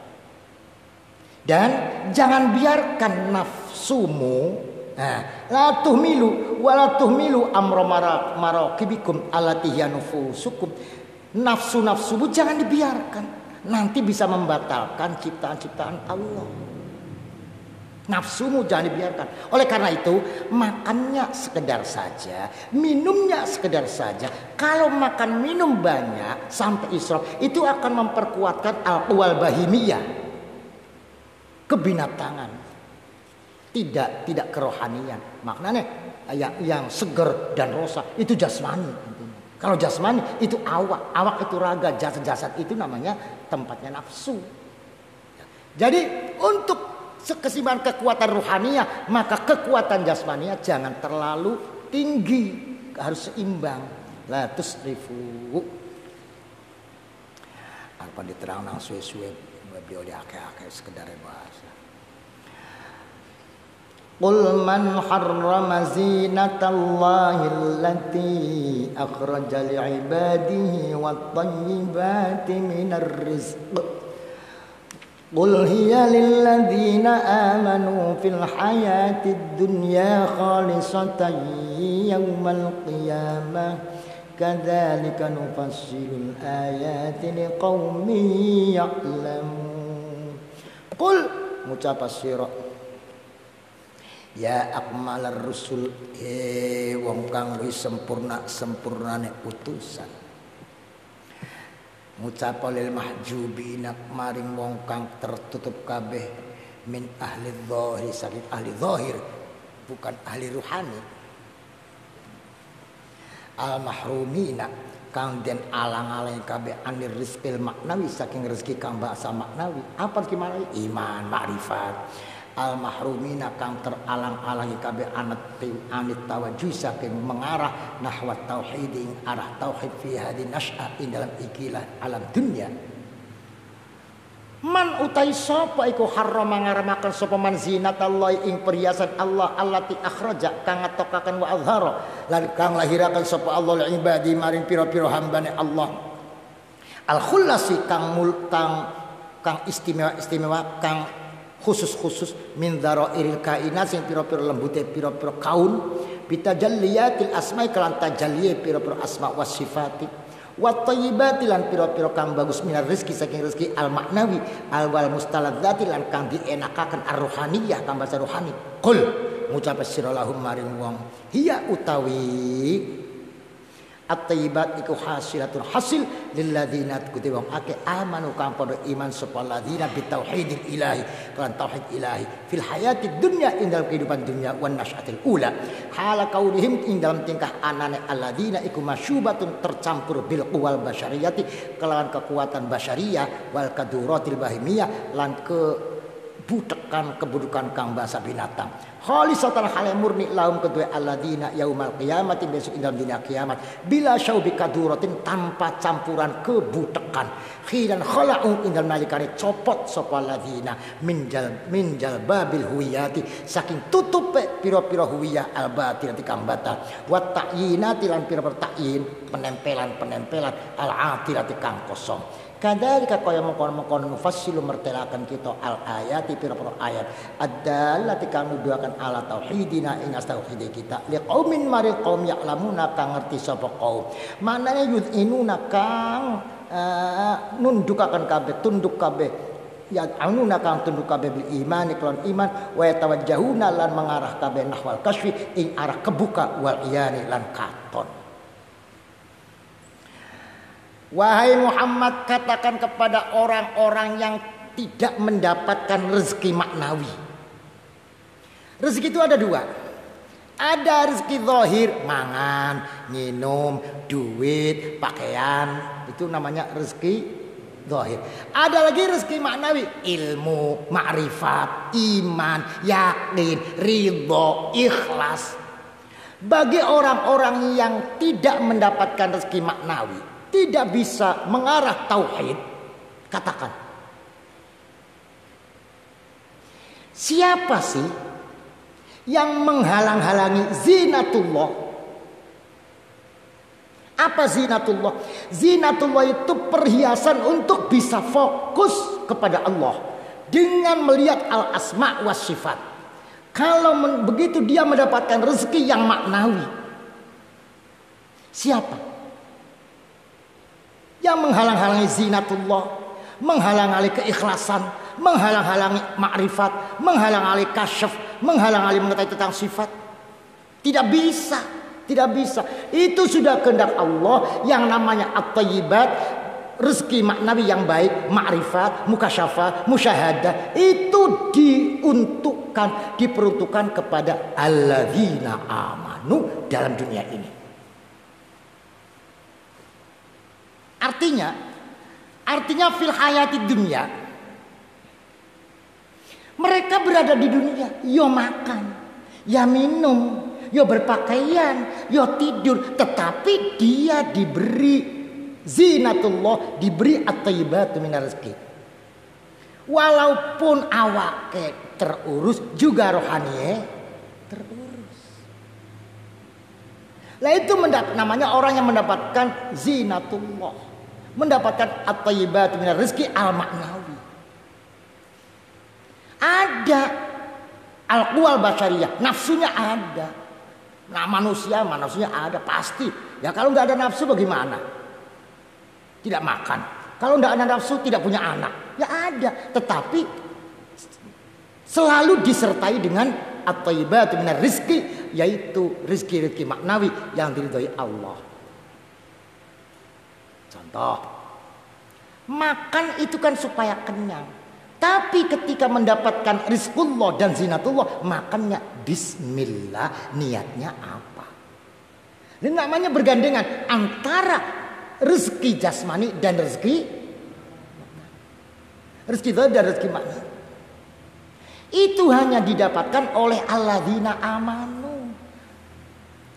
Dan jangan biarkan nafsumu la tuhmilu wala tuhmilu amra maraqibikum allati hiya nufusukum. Nafsu-nafsumu jangan dibiarkan, nanti bisa membatalkan ciptaan-ciptaan Allah. Nafsumu jangan dibiarkan. Oleh karena itu makannya sekedar saja, minumnya sekedar saja. Kalau makan minum banyak sampai israf itu akan memperkuatkan al-quwal bahimiyah, kebinatangan. Tidak kerohanian. Maknanya yang seger dan rosa itu jasmani. Kalau jasmani itu awak itu raga, jasad itu namanya tempatnya nafsu. Jadi untuk keseimbangan kekuatan ruhaniah, maka kekuatan jasmaniah jangan terlalu tinggi, harus seimbang. La tusrifu. Apa diterang nang suwe-suwe beliau di akeh-akeh sekedar bahasa. Qul man harrama zinatallahi allati akhraja li'ibadihi wat-thayyibati minar rizq. Qul hiya lilladzina amanu fil hayatid dunya khalisatan yawmal qiyamah. Kadzalika nufassilul ayati liqaumin ya'lamun. Qul ngucap sira ya akmalar rusul, wong kang luwih sempurnane utusan. Ngucap lil mahjubina maring wong kang tertutup kabeh min ahli dzahir, saking ahli zahir bukan ahli ruhani. Al mahrumina kang den alang-alang kabeh anir rizqil maknawi, saking rezeki kang bahasa maknawi. Apa gimana? Iman, makrifat. Al mahrumina kang teralang-alangi kabeh anit tawajuh, saking mengarah nahwat tauhid, ing arah tauhid fi hadin nas'a ing dalam ikilah alam dunia. Man utai sapa iku haram ngaramaken sapa man zinatallahi ing perhiasan Allah allati akhraja kang ngatokaken wa azhara lan kang lahiraken sapa Allah li ibadi maring pira-pira hambane Allah. Al khulasi kang istimewa kang khusus min dzarairil kainat sing pira-pira lembute pira-pira kaun bitajalliyatil asma'i kelan tajalliye pira-pira asma wa sifati wa thayyibati lan pira-pira kang bagus minar rezeki saking rezeki al maknawi al wal mustaladzati lan kang dienakaken ar ruhaniyah kang bahasa rohani. Qul ngucap sira lahum maring wong hiya utawi at-thayyibat iku hasilatun hasil lil ladzina kuti wong akeh amanu kang padha iman sapa ladzina bitauhidil ilahi kan tauhid ilahi fil hayatid dunya ing dalam kehidupan dunia wan nasyatil ula hala kaunihim ing dalam tingkah anane alladzina iku masyubatun tercampur bil quwal basyariyati kelawan kekuatan basyariyah wal kaduratil bahimiyah lan butekan kebudukan kang bahasa binatang. Khalisatan hale murni laum kedua alladzina yaumal qiyamati besok dalam dunia kiamat bila syaubi kaduratin tanpa campuran kebutekan. Khidan khala'u indal nalikane copot sapa alladzina minjal babil huwiyati saking tutup pira-pira huwiyah al batinati kang batal wa ta'yinati lan pira-pira ta'yin penempelan al atirati kang kosong. Kadzalika kaya mengkon nufassilu mertelakan kita al ayati pira-pira ayat adzallati kang nuduhaken ala tauhidina ing tauhid kita liqaumin mari qaum ya'lamuna kang ngerti sapa qaum manane yudinuna kang nundukaken kabeh tunduk kabeh ya anuna kang tunduk kabeh bil iman iklan iman wa tawajjahuna lan mengarah kabeh nahwal kasfi ing arah kebuka wal iyani lan katon. Wahai Muhammad, katakan kepada orang-orang yang tidak mendapatkan rezeki maknawi. Rezeki itu ada dua. Ada rezeki zahir, mangan, minum, duit, pakaian. Itu namanya rezeki zahir. Ada lagi rezeki maknawi, ilmu, makrifat, iman, yakin, ridho, ikhlas. Bagi orang-orang yang tidak mendapatkan rezeki maknawi, tidak bisa mengarah tauhid, katakan siapa sih yang menghalang-halangi zinatullah? Apa zinatullah? Zinatullah itu perhiasan untuk bisa fokus kepada Allah dengan melihat al asma was sifat. Kalau begitu dia mendapatkan rezeki yang maknawi. Siapa yang menghalang-halangi zinatullah, menghalang-halangi keikhlasan, menghalang-halangi makrifat, menghalang-halangi kasyaf, menghalang-halangi mengetahui tentang sifat? Tidak bisa, tidak bisa. Itu sudah kehendak Allah yang namanya at-thayyibat, rezeki maknawi yang baik, makrifat, mukasyafah, musyahadah, itu diperuntukkan kepada alladzina amanu dalam dunia ini. Artinya fil hayati dunia Mereka berada di dunia, yo makan, ya minum, yo berpakaian, yo tidur, tetapi dia diberi zinatullah, diberi at-thayyibatu minar rezeki. Walaupun awake terurus, juga rohaniye terurus. Lah itu namanya orang yang mendapatkan zinatullah, mendapatkan at-thayyibatu minar rezeki al-maknawi. Ada al-quwal basyariyah, nafsunya ada. Nah manusia ada pasti. Ya kalau nggak ada nafsu bagaimana? Tidak makan. Kalau nggak ada nafsu tidak punya anak. Ya ada. Tetapi selalu disertai dengan at-thayyibatu minar rizki, yaitu rizki maknawi yang diridhoi Allah. Contoh, makan itu kan supaya kenyang. Tapi ketika mendapatkan rizkullah dan zinatullah, makannya bismillah, niatnya apa? Ini namanya bergandengan antara rezeki jasmani dan rezeki zahir dan rezeki makna. Itu hanya didapatkan oleh alladzina amanu.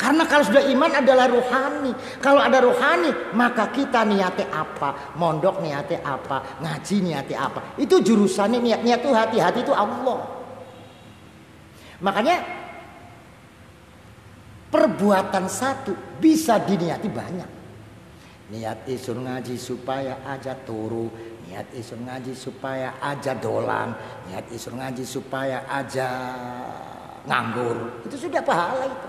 Karena kalau sudah iman adalah rohani. Kalau ada rohani, maka kita niatnya apa? Mondok niatnya apa? Ngaji niatnya apa? Itu jurusannya niat itu hati itu Allah. Makanya perbuatan satu bisa diniati banyak. Niat isun ngaji supaya aja turu. Niat isun ngaji supaya aja dolan. Niat isun ngaji supaya aja nganggur. Itu sudah pahala itu.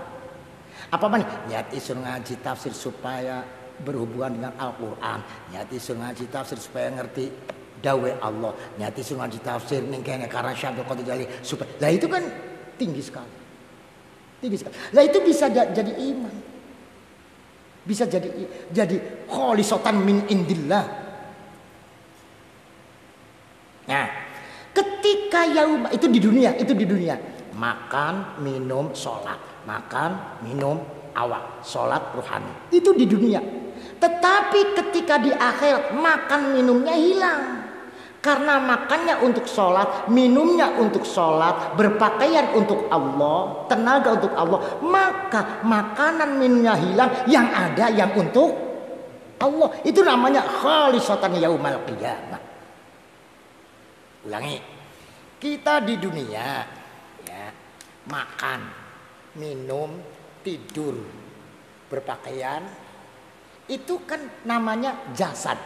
Apa mana? Niat isun ngaji tafsir supaya berhubungan dengan Al-Quran. Niat isun ngaji tafsir supaya ngerti dawe Allah. Niat isun ngaji tafsir ning kene karena Syabdul Qadir Jali supaya. Lah itu kan tinggi sekali. Tinggi sekali. Lah itu bisa jadi iman. Bisa jadi kholisatan min indillah. Nah, ketika yaum itu di dunia, makan, minum, sholat. Makan, minum, awak, sholat, rohani. Itu di dunia. Tetapi ketika di akhir makan minumnya hilang. Karena makannya untuk sholat, minumnya untuk sholat, berpakaian untuk Allah, tenaga untuk Allah. Maka makanan minumnya hilang, yang ada yang untuk Allah. Itu namanya khalisatan yaumal qiyamah. Ulangi. Kita di dunia ya, makan, minum, tidur, berpakaian, itu kan namanya jasad.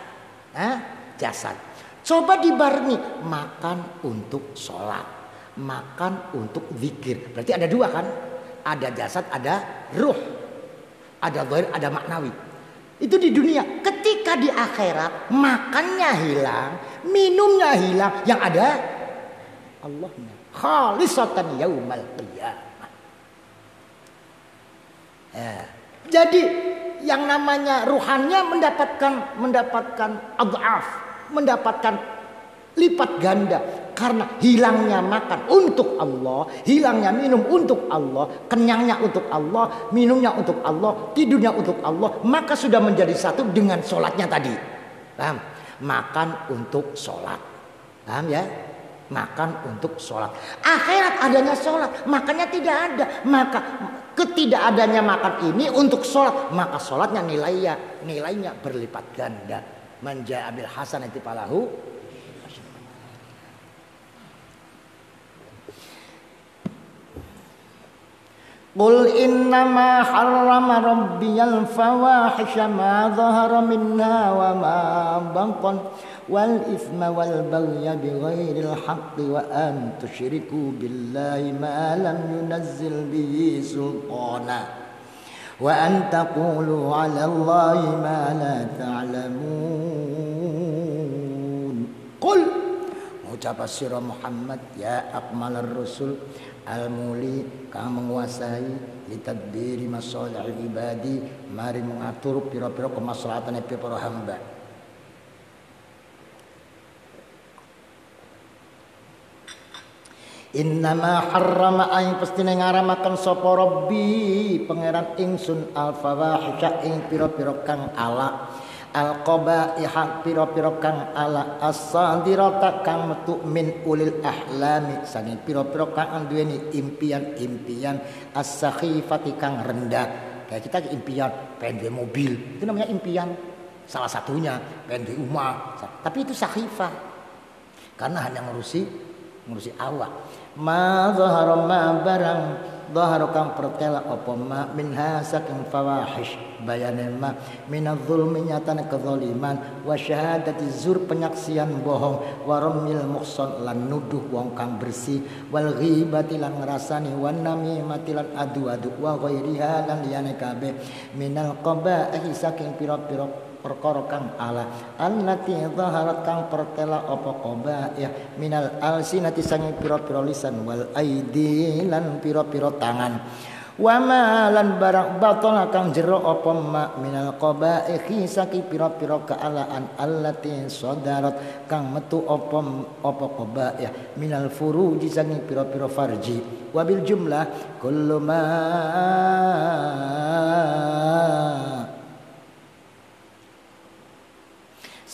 Jasad. Coba dibarengi makan untuk sholat, makan untuk zikir. Berarti ada dua kan? Ada jasad, ada ruh, ada zahir, ada maknawi. Itu di dunia. Ketika di akhirat makannya hilang, minumnya hilang, yang ada Allahnya. Khalisatan yaumal qiyamah. Ya. Jadi yang namanya ruhannya mendapatkan adhaf, mendapatkan lipat ganda karena hilangnya makan untuk Allah, hilangnya minum untuk Allah, kenyangnya untuk Allah, minumnya untuk Allah, tidurnya untuk Allah, maka sudah menjadi satu dengan sholatnya tadi. Paham? Makan untuk sholat. Paham ya? Makan untuk sholat. Akhirat adanya sholat, makannya tidak ada. Maka ketidakadanya makan ini untuk sholat, maka sholatnya nilainya berlipat ganda. Manja abil hasanati falahu. Qul innama harrama rabbiyal fawahisha ma dhahara minha wa ma batan wal ithma wal baghya bighairil haqqi wa an tusyriku billahi ma lam yunazzil bihi sultana wa an taqulu 'ala Allahi ma la ta'lamun. Qul ucap sira Muhammad ya akmalar rusul al-muli kang menguasai litadbiri masalih ibadi, mari mengatur pira-pira kemaslahatan para hamba. Innama harrama aing pestine ngaramaken sapa Rabbi pangeran ingsun al fawahisha ing pira-pira kang ala al-qabaiha pira-pira kang ala as-sadirata kang metu min ulil ahlami saking pira-pira kang duweni impian-impian as-sakhifati kang rendah. Kayak kita impian pengen duwe mobil, itu namanya impian. Salah satunya pengen duwe rumah, tapi itu sakhifah. Karena hanya ngurusi awak. Ma zahara ma barang zahara kang pertela apa ma minha saking fawahish bayane ma minadz-zulmi nyatane kezaliman wa syahadati zur penyaksian bohong wa ramil muhsan lan nuduh wong kang bersih wal ghibati lan ngrasani wan namimati lan adu-adu wa ghairiha lan liyane kabeh minal qaba'i saking pira-pira perkara kang ala allati zaharat kang pertela apa qabaih minal alsinati sanging pira-pira lisan wal aidi lan pira-pira tangan wa ma lan barang batana kang jero apa ma minal qabaih saking pira-pira kaalaan allati sadarat kang metu apa qabaih minal furuji sanging pira-pira farji wa bil jumlah kullu ma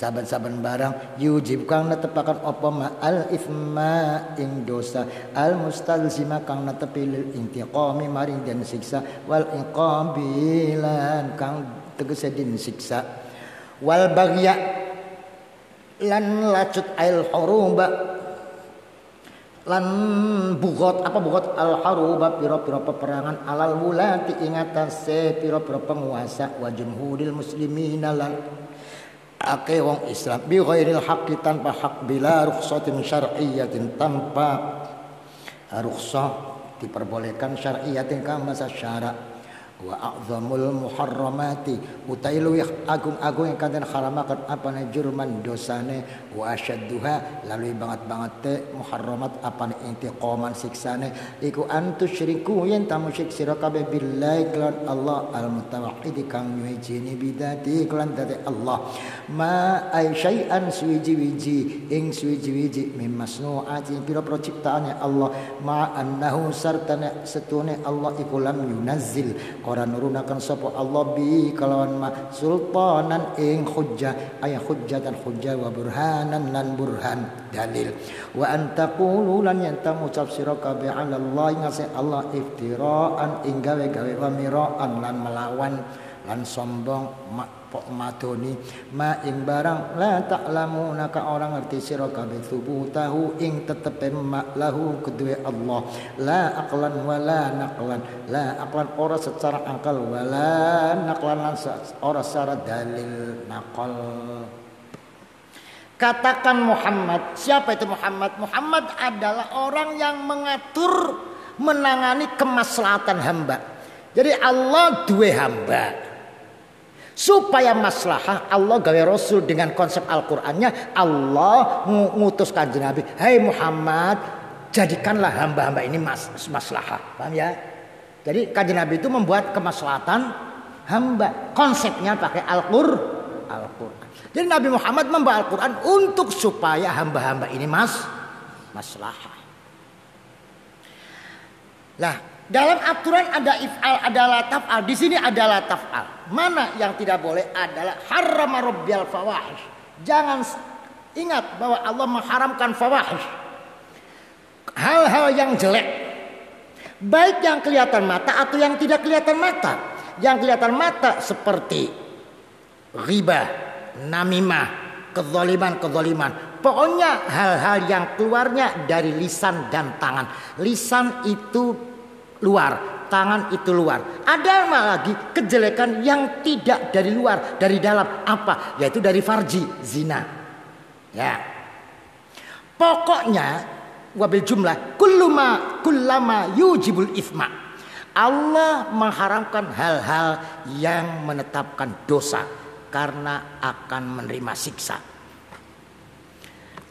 saban-saban barang yujib kang netepaken apa ma al ithma ing dosa al mustalzima kang netepi lil intiqami maring den siksa wal iqabilan kang tegese den siksa wal baghya lan lacut al huruba lan bugot apa bugot al haruba pira-pira peperangan alal wulati ing atase pira-pira penguasa wa jumhuril muslimina lan ake wong Islam bi ghairil haqqi tanpa hak bila rukhsatin syar'iyyatin tanpa rukhsah diperbolehkan syar'iyyatin kang masa syarak wa a'zamul muharramati utai luwih agung-agung yang kanten haramakan apane jurman dosane wa asyadduha lalu banget-banget te muharramat apane intiqaman siksane iku antusyriku yen ta musyrik sira kabeh billahi lan Allah al mutawahhid kang nyuwiji bidati lan dadi Allah ma ay syai'an suwiji-wiji ing suwiji-wiji mim masnu'ati pira-pira ciptaane Allah ma annahu sartane setune Allah iku lam yunazzil ora nurunaken sapa Allah bi kalawan ma sultanan ing hujjah ay hujjatan hujjah wa burhanan lan burhan dalil wa antaqulu lan yantam ucap sira kabeh ala Allah ngase Allah iftiraan ing gawe-gawe wa miraan lan melawan lan sombong pok madoni ma ing barang la ta'lamuna ka orang ngerti sira kabeh subutahu ing tetepe lahu kedue Allah la aqlan wala naqlan la aqlan ora secara akal wala naqlan lan ora secara dalil naqal. Katakan Muhammad. Siapa itu Muhammad? Muhammad adalah orang yang mengatur menangani kemaslahatan hamba. Jadi Allah dua hamba. Supaya maslahah Allah gawe Rasul dengan konsep Al-Qur'annya Allah ngutus kanjeng Nabi. Hai Muhammad, jadikanlah hamba-hamba ini maslahah. Paham ya? Jadi kanjeng Nabi itu membuat kemaslahatan hamba. Konsepnya pakai Al-Qur'an. Jadi Nabi Muhammad membawa Al-Qur'an untuk supaya hamba-hamba ini maslahah. Nah, dalam aturan ada if'al, ada la taf'al. Di sini ada la taf'al. Mana yang tidak boleh adalah harrama rabbiyal fawahish. Jangan ingat bahwa Allah mengharamkan fawahish. Hal-hal yang jelek. Baik yang kelihatan mata atau yang tidak kelihatan mata. Yang kelihatan mata seperti ghibah, namimah, kezaliman. Pokoknya hal-hal yang keluarnya dari lisan dan tangan. Lisan itu luar, tangan itu luar. Ada lagi kejelekan yang tidak dari luar, dari dalam. Apa? Yaitu dari farji, zina. Ya. Pokoknya wabil jumlah kullama yujibul ithma. Allah mengharamkan hal-hal yang menetapkan dosa karena akan menerima siksa.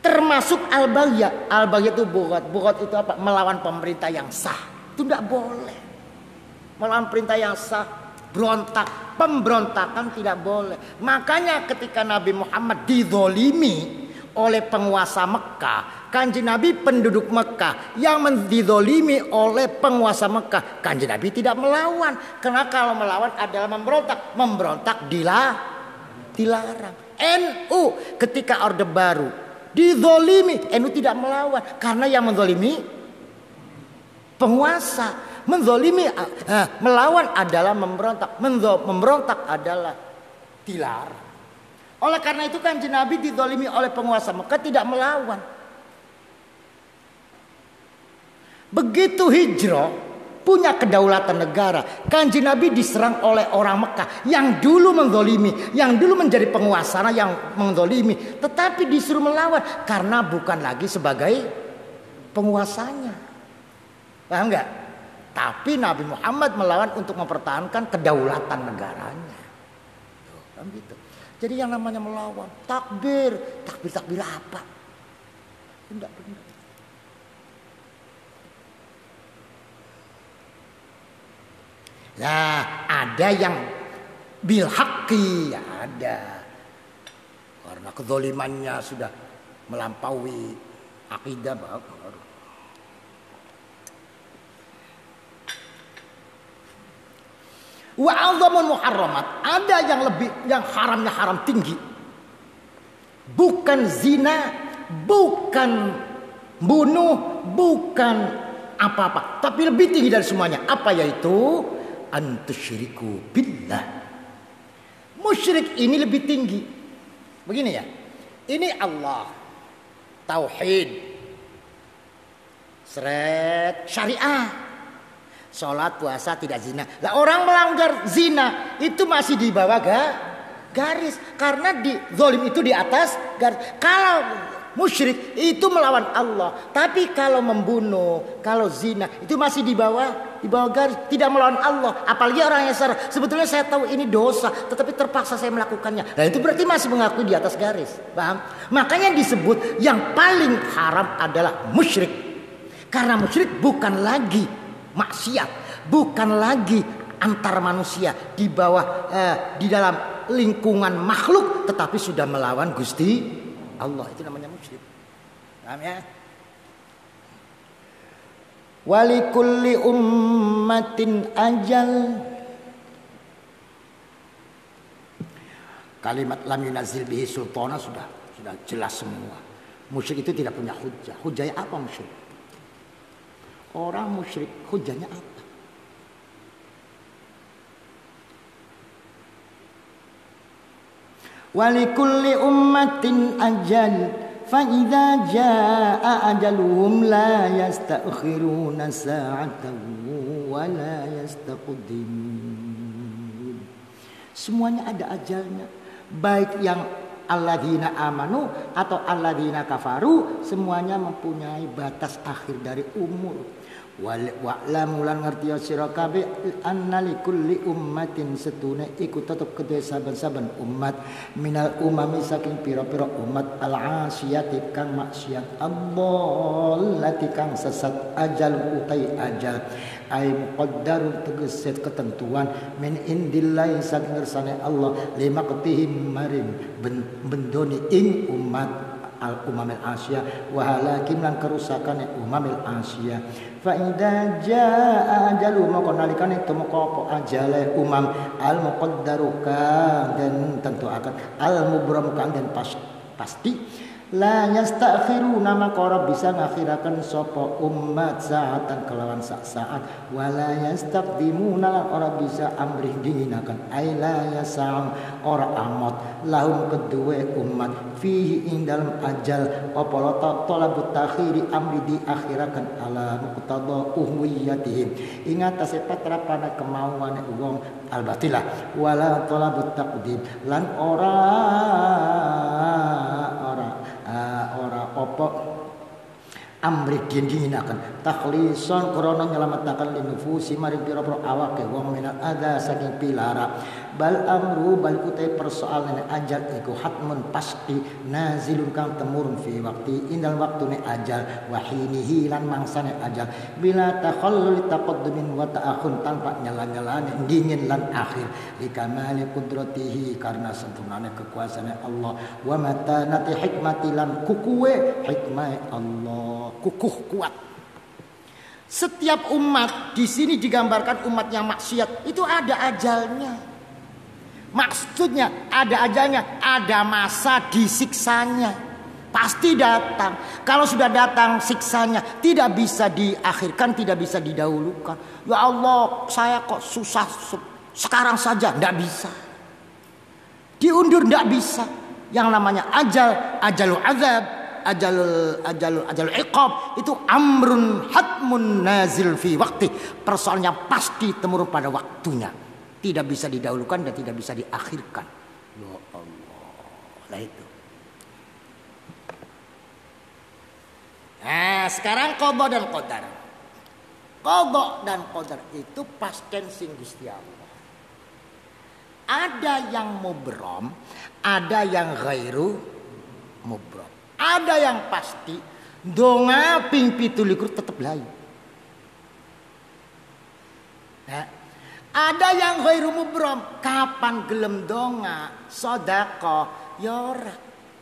Termasuk al-baghya. Al-baghya itu bugat itu apa? Melawan pemerintah yang sah. Itu tidak boleh. Melawan perintah yang sah, berontak, pemberontakan tidak boleh. Makanya ketika Nabi Muhammad dizolimi oleh penguasa Mekah, kanjeng Nabi penduduk Mekah yang dizolimi oleh penguasa Mekah, kanjeng Nabi tidak melawan. Karena kalau melawan adalah memberontak Dilarang. NU ketika Orde Baru dizolimi, NU tidak melawan karena yang menzolimi penguasa. Menzolimi, melawan adalah memberontak. Memberontak adalah dilarang. Oleh karena itu kan Nabi dizolimi oleh penguasa maka tidak melawan. Begitu hijrah punya kedaulatan negara, Kanjeng Nabi diserang oleh orang Mekah yang dulu menzolimi, yang dulu menjadi penguasa, yang menzolimi, tetapi disuruh melawan karena bukan lagi sebagai penguasanya. Paham nggak? Tapi Nabi Muhammad melawan untuk mempertahankan kedaulatan negaranya. Tuh, kan gitu. Jadi yang namanya melawan, takbir apa? Tidak benar. Nah, ada yang bil haqqi, ya ada. Karena kezalimannya sudah melampaui akidah baru. Wa 'azamul muharramat, ada yang haramnya haram tinggi. Bukan zina, bukan bunuh, bukan apa-apa, tapi lebih tinggi dari semuanya. Apa yaitu? Antusyriku billah. Musyrik ini lebih tinggi. Begini ya. Ini Allah. Tauhid. Seret syariah. Sholat, puasa, tidak zina. Lah orang melanggar zina itu masih di bawah garis. Karena di zalim itu di atas garis. Kalau musyrik itu melawan Allah. Tapi kalau membunuh, kalau zina itu masih di bawah garis, tidak melawan Allah. Apalagi orang yang sebetulnya saya tahu ini dosa, tetapi terpaksa saya melakukannya. Nah itu berarti masih mengakui di atas garis. Paham? Makanya disebut yang paling haram adalah musyrik. Karena musyrik bukan lagi maksiat, bukan lagi antar manusia di bawah di dalam lingkungan makhluk, tetapi sudah melawan Gusti Allah. Itu namanya musyrik. Paham ya? Walikulli ummatin ajal. Kalimat lam yunazil bihi sultana sudah jelas semua. Musyrik itu tidak punya hujah. Hujahnya apa musyrik? Orang musyrik hujahnya apa? Walikulli ummatin ajal. فَإِذَا جَاءَ أَجَلُهُمْ لَا يَسْتَأْخِرُونَ سَاعَةً وَلَا يَسْتَقْدِمُونَ. Semuanya ada ajalnya. Baik yang alladzina amanu atau alladzina kafaru, semuanya mempunyai batas akhir dari umur. Wa'lamu lan ngerti sira kabeh anna likulli ummatin setune iku tetep kedue saben-saben umat minal umami saking pira-pira umat al-asiyati kang maksiat allati kang sesat ajal utai ajal ay muqaddarun tegese ketentuan min indillahi saking ngersane Allah limaqtihim maring bendoni ing umat al-umamil asya wa halakim lan kerusakane umamil asya fa idza jaa ajalu maka nalikane tumeka apa ajale umam al muqaddaruka dan tentu akan al mubramukan dan pasti la yastakhiruna maka ora bisa ngakhiraken sapa umat saatan kelawan saat wala yastaqdimuna lan ora bisa amrih dinginaken ai la yasam ora amot lahum kedue umat fihi ing dalem ajal apa talabut takhiri amri diakhiraken ala muqtada uhwiyatihim ing atase patrapane kemauane wong albatilah wala talabut taqdim lan ora apa amri dinginaken takhlison krana nyelametaken linufusi maring pira-pira awake wong minal adza saking pilara bal amru bal kutai persoalan ajal iku hatmun pasti nazilun kang temurun fi waqti indal waktune ajal wahinihi lan mangsane ajal bila takhallul taqaddumin wa ta'akhun tanpa nyala-nyalane dingin lan akhir likamali qudratihi karena sempurnane kekuasaane Allah wa matanati hikmati lan kukuwe hikmah Allah kukuh kuat. Setiap umat di sini digambarkan umat yang maksiat itu ada ajalnya. Maksudnya ada ajalnya, ada masa disiksanya. Pasti datang. Kalau sudah datang siksanya, tidak bisa diakhirkan, tidak bisa didahulukan. Ya Allah, saya kok susah sekarang saja, tidak bisa. Diundur tidak bisa. Yang namanya ajalul azab, ajalul iqab itu amrun hatmun nazil fi waqti. Persoalannya pasti temurun pada waktunya. Tidak bisa didahulukan dan tidak bisa diakhirkan. Ya Allah, lah itu. Nah, sekarang qada dan qadar. Qada dan qadar itu past tense Gusti Allah. Ada yang mubram, ada yang ghairu mubram. Ada yang pasti donga ping 17 tetep lain. Nah, ada yang ghairu mubram, kapan gelem donga sedekah ya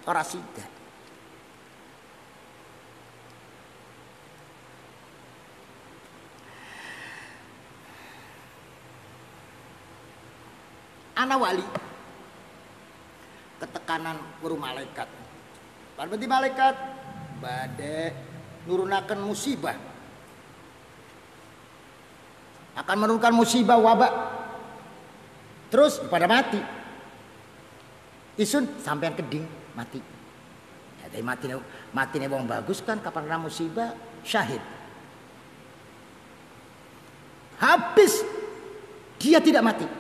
ora sida. Ana wali ketekanan guru malaikat. Parvati malaikat bade nurunakan musibah. Akan menurunkan musibah wabak. Terus pada mati. Isun sampean keding mati. Ya, tapi mati nih wong bagus kan kapan kena musibah syahid. Habis dia tidak mati.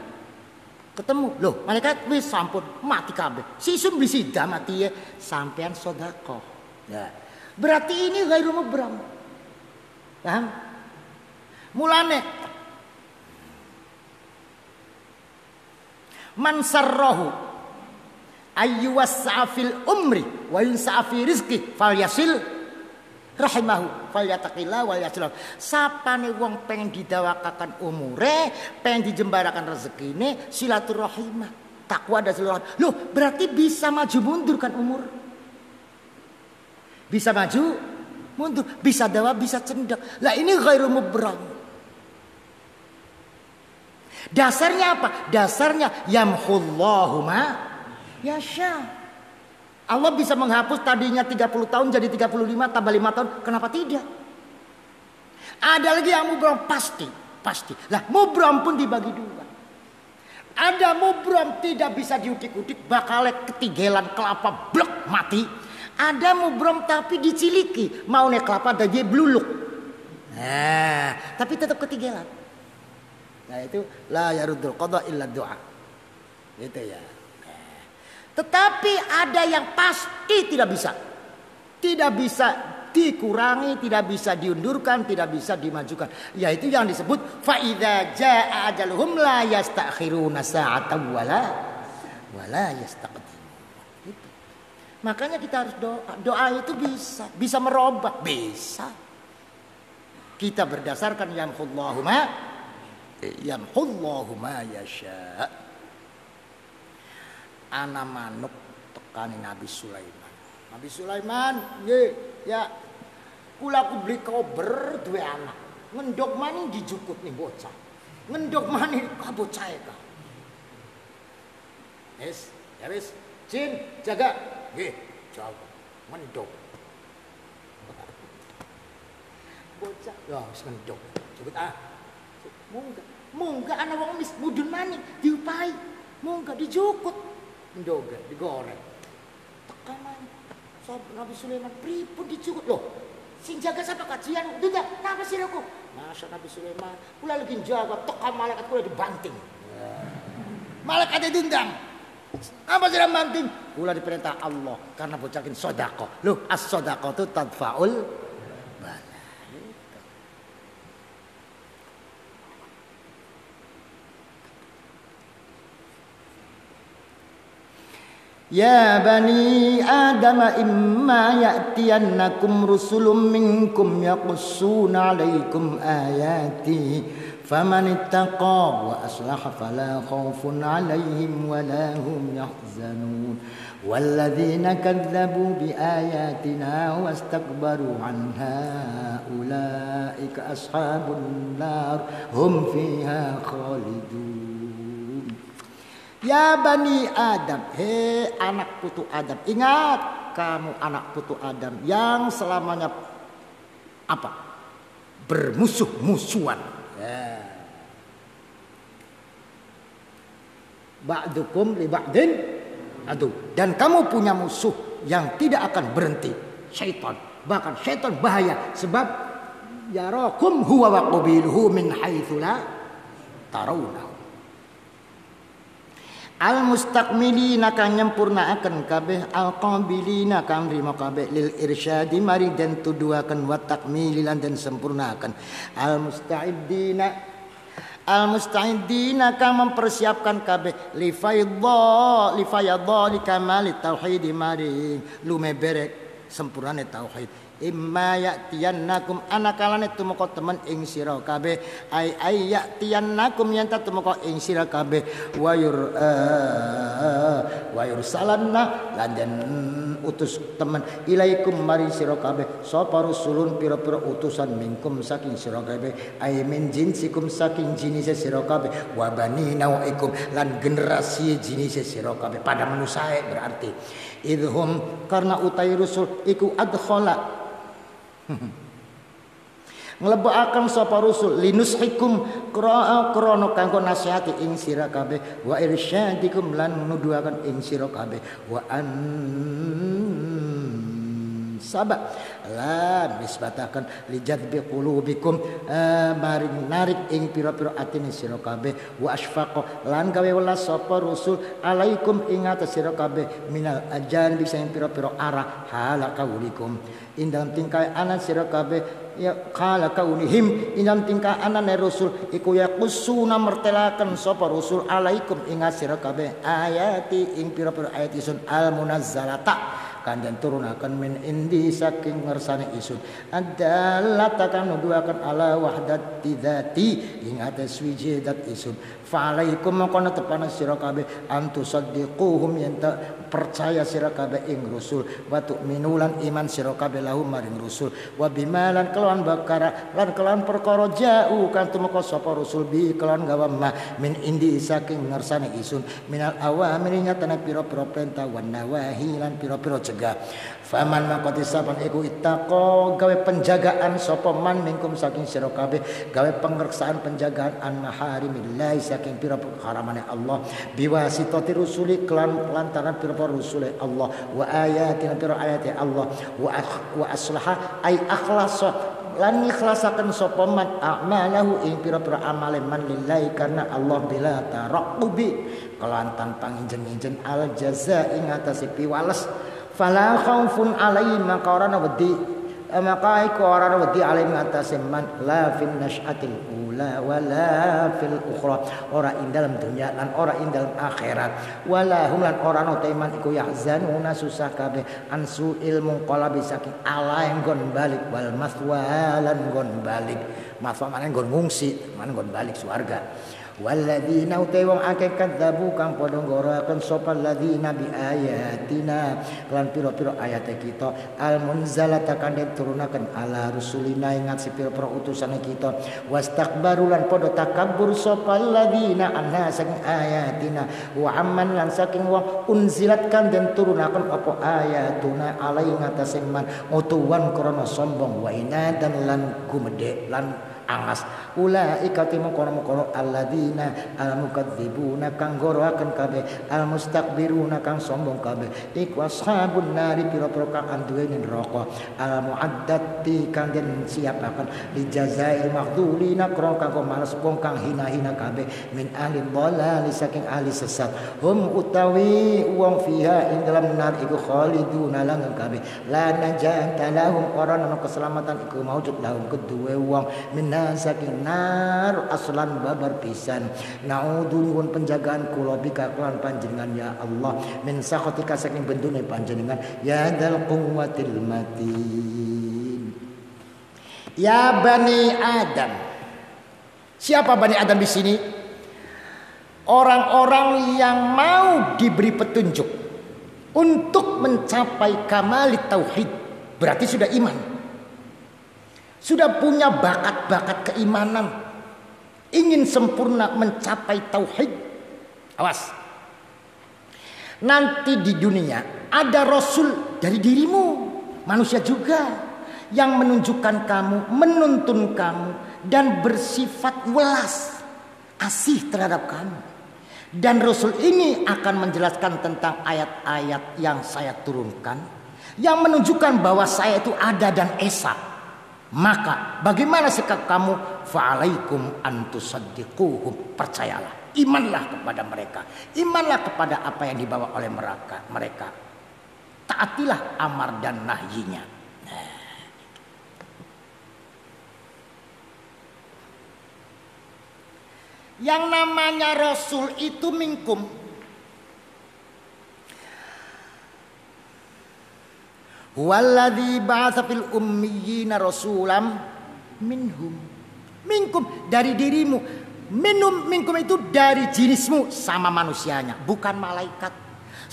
Ketemu loh malaikat wis sampun mati kabeh. Sisun bisida mati ya sampean sedekah. Ya. Berarti ini ghairu mubram. Paham? Mulane man sarrahu ayyuwassa'a fil umri wa yunsa'a fi rizqi falyasil rahimahu falyattaqillah wal yasil. Sapane wong pengen didawakaken umure, pengen dijembarakan rezekine, silaturahim, takwa dan silaturahim. Loh, berarti bisa maju mundur kan umur? Bisa maju mundur, bisa dawa, bisa cendak. Lah ini ghairu mubram. Dasarnya apa? Dasarnya yamhullahu ma yasha. Allah bisa menghapus tadinya 30 tahun jadi 35 tambah 5 tahun. Kenapa tidak? Ada lagi yang mubram pasti. Lah mubram pun dibagi dua. Ada mubram tidak bisa diutik-utik, bakal ketigelan kelapa blok mati. Ada mubram tapi diciliki, mau nek kelapa ada dia bluluk. Nah, tapi tetap ketigelan. Nah itu la yarudul qada illa doa. Itu ya. Tetapi ada yang pasti tidak bisa. Tidak bisa dikurangi, tidak bisa diundurkan, tidak bisa dimajukan. Yaitu yang disebut fa idza jaa ajaluhum la yastakhiruna sa'atan wala yastaqdimun. Gitu. Makanya kita harus doa. Doa itu bisa merubah, bisa. Kita berdasarkan yamhullahu ma yasha. Ana manuk tekani Nabi Sulaiman. Nabi Sulaiman, ya kula ku beli kober duwe anak. Ngendok maning dijukut nih bocah. Ngendok maning ka bocah ka. Wis, Jin, jaga. Nggih, jaga. Ngendok. Bocah, ya wis ngendok. Jukut Munggah ana wong mis mudun maning diupai. Munggah dijukut. Ndoga digoreng. Tekanan Nabi Sulaiman pripun dicukut loh. Sing jaga siapa kajian? Duda, napa sih aku? Masa Nabi Sulaiman kula lagi jaga tekan malaikat kula dibanting. Malaikat diundang. Apa sih banting? Kula diperintah Allah karena bocakin sedekah. Loh, as-sedekah itu tadfaul bala. Ya bani Adam imma ya'tiyannakum rusulun minkum yaqussuna 'alaikum ayati faman ittaqa wa aslaha fala khaufun 'alaihim wa la hum yahzanun walladzina kadzdzabu biayatina wastakbaru 'anha ulaika ashabun nar hum fiha khalidun. Ya Bani Adam, hei anak putu Adam, ingat kamu anak putu Adam yang selamanya apa? Bermusuh-musuhan. Ya. Ba'dukum li ba'din adu. Dan kamu punya musuh yang tidak akan berhenti, syaitan. Bahkan syaitan bahaya sebab yarakum huwa wa qabiluhu min haitsu la tarawna. Al mustaqmilina kang nyempurnaaken kabeh, al qabilina kang nrimo kabeh, lil irsyadi mari den tuduhaken wa takmililan den sempurnaaken. Al musta'idina kang mempersiapkan kabeh li fayadha li kamali tauhid mari lumeberek sempurnane tauhid. Imma ya'tiyannakum anakalane tumeka temen ing sira kabeh ay ya'tiyannakum yen tumeka ing sira kabeh wa yursalanna lan den utus temen ilaikum mari sira kabeh sapa rusulun pira-pira utusan minkum saking sira kabeh ay min jinsikum saking jinise sira kabeh wa bani nau'ikum lan generasi jinise sira kabeh pada manusia berarti idhum karena utai rusul iku adkhala nglebakaken sapa rusul linushikum krana kanggo nasihati ing sira kabeh wa irsyadikum lan nuduhaken ing sira kabeh wa an sabak lan nisbataken li jadbi qulubikum maring narik ing pira-pira atine sira kabeh wa asfaqa lan gawe welas sapa rusul alaikum ing atas sira kabeh minal ajan bisa ing pira-pira arah hala kaulikum ing dalam tingkah anak sira kabeh ya kala kaunihim ing dalam tingkah anane rasul iku yaqusuna mertelaken sapa rasul alaikum ing sira kabeh ayati ing pira-pira ayat isun al munazzalata kandan turunaken min indi saking ngersane isun adalah takkan nuduhaken ala wahdati dzati ing atas wiji dat isun fa alaikum mongko tepana sira kabeh antu saddiquhum yen percaya sira kabeh ing rusul wa tu'minulan iman sira kabeh lahum maring rusul wa bimalan kelawan bakara lan kelawan perkara ja'u kan tumeka sapa rusul bi kelawan gawa min indi saking ngersane isun minal awamir nyatane pira-pira perintah wan nawahi lan pira-pira cegah faman maqati saban iku ittaqo gawe penjagaan sapa man mingkum saking sira kabeh gawe pengersaan penjagaan an maharimillah saking pira-pira haramane Allah biwasitati rusuli kelan lantaran pira-pira rusule Allah wa ayatin pira ayati Allah wa aslaha ay akhlasa lan ikhlasaken sapa man a'malahu ing pira-pira amale man lillahi karena Allah bila taraqqubi kelan tanpa nginjen-nginjen al jaza ing atase piwales fala khaufun alaihim maka ora wedi maka iku ora wedi alaihim atase man la fin nasyatil ula wala fil ukhra ora ing dalam dunya lan ora ing dalam akhirat wala hum lan ora ana teman iku yahzanuna susah kabeh ansu ilmu qalabi saking alae nggon balik wal maswa lan nggon balik maswa mane nggon ngungsi mane nggon balik swarga walladzina utai wong akeh kadzabu kang padha ngoroaken sapa ladzina bi ayatina lan pira-pira ayat kita al munzalata kang diturunaken ala rusulina ing ngatsi pira-pira utusane kita wastakbaru lan padha takabbur sapa ladzina anha saking ayatina wa amman lan saking wong unzilat kang den turunaken apa ayatuna alai ngatasi man utuwan krana sombong wa inadan lan gumedhe lan angas ulaika timkono alladzina almukadzibuna kang goroaken kabeh almustakbiruna kang sombong kabeh iku ashabun nari pira-pira kang anduweni neraka almuaddati kang den siapaken li jazail maghdulina krana kang males wong kang hina-hina kabeh min ahli dhalal saking ahli sesat hum utawi wong fiha ing dalam nar iku khaliduna langgeng kabeh la najata lahum ora ana keselamatan iku maujud lahum kedue wong min saking nar aslan babar pisan naudun penjagaan kula bika kelan panjenengan ya Allah min sakhatika saking bendune panjenengan ya dal quwwatil matin ya bani Adam. Siapa bani Adam di sini? Orang-orang yang mau diberi petunjuk untuk mencapai kamalit tauhid, berarti sudah iman. Sudah punya bakat-bakat keimanan, ingin sempurna mencapai tauhid. Awas, Nanti di dunia ada rasul dari dirimu, manusia juga, yang menunjukkan kamu, menuntun kamu, dan bersifat welas, asih terhadap kamu. Dan rasul ini akan menjelaskan tentang ayat-ayat yang saya turunkan, yang menunjukkan bahwa saya itu ada dan esa. Maka bagaimana sikap kamu? Fa'alaikum antusaddiquhum. Percayalah, imanlah kepada mereka, imanlah kepada apa yang dibawa oleh mereka. Taatilah amar dan nahyinya. Yang namanya rasul itu minkum. Huwaladzi ba'atsa fil ummiyina rasulam minhum. Minkum, dari dirimu. Minkum itu dari jenismu, sama manusianya, bukan malaikat.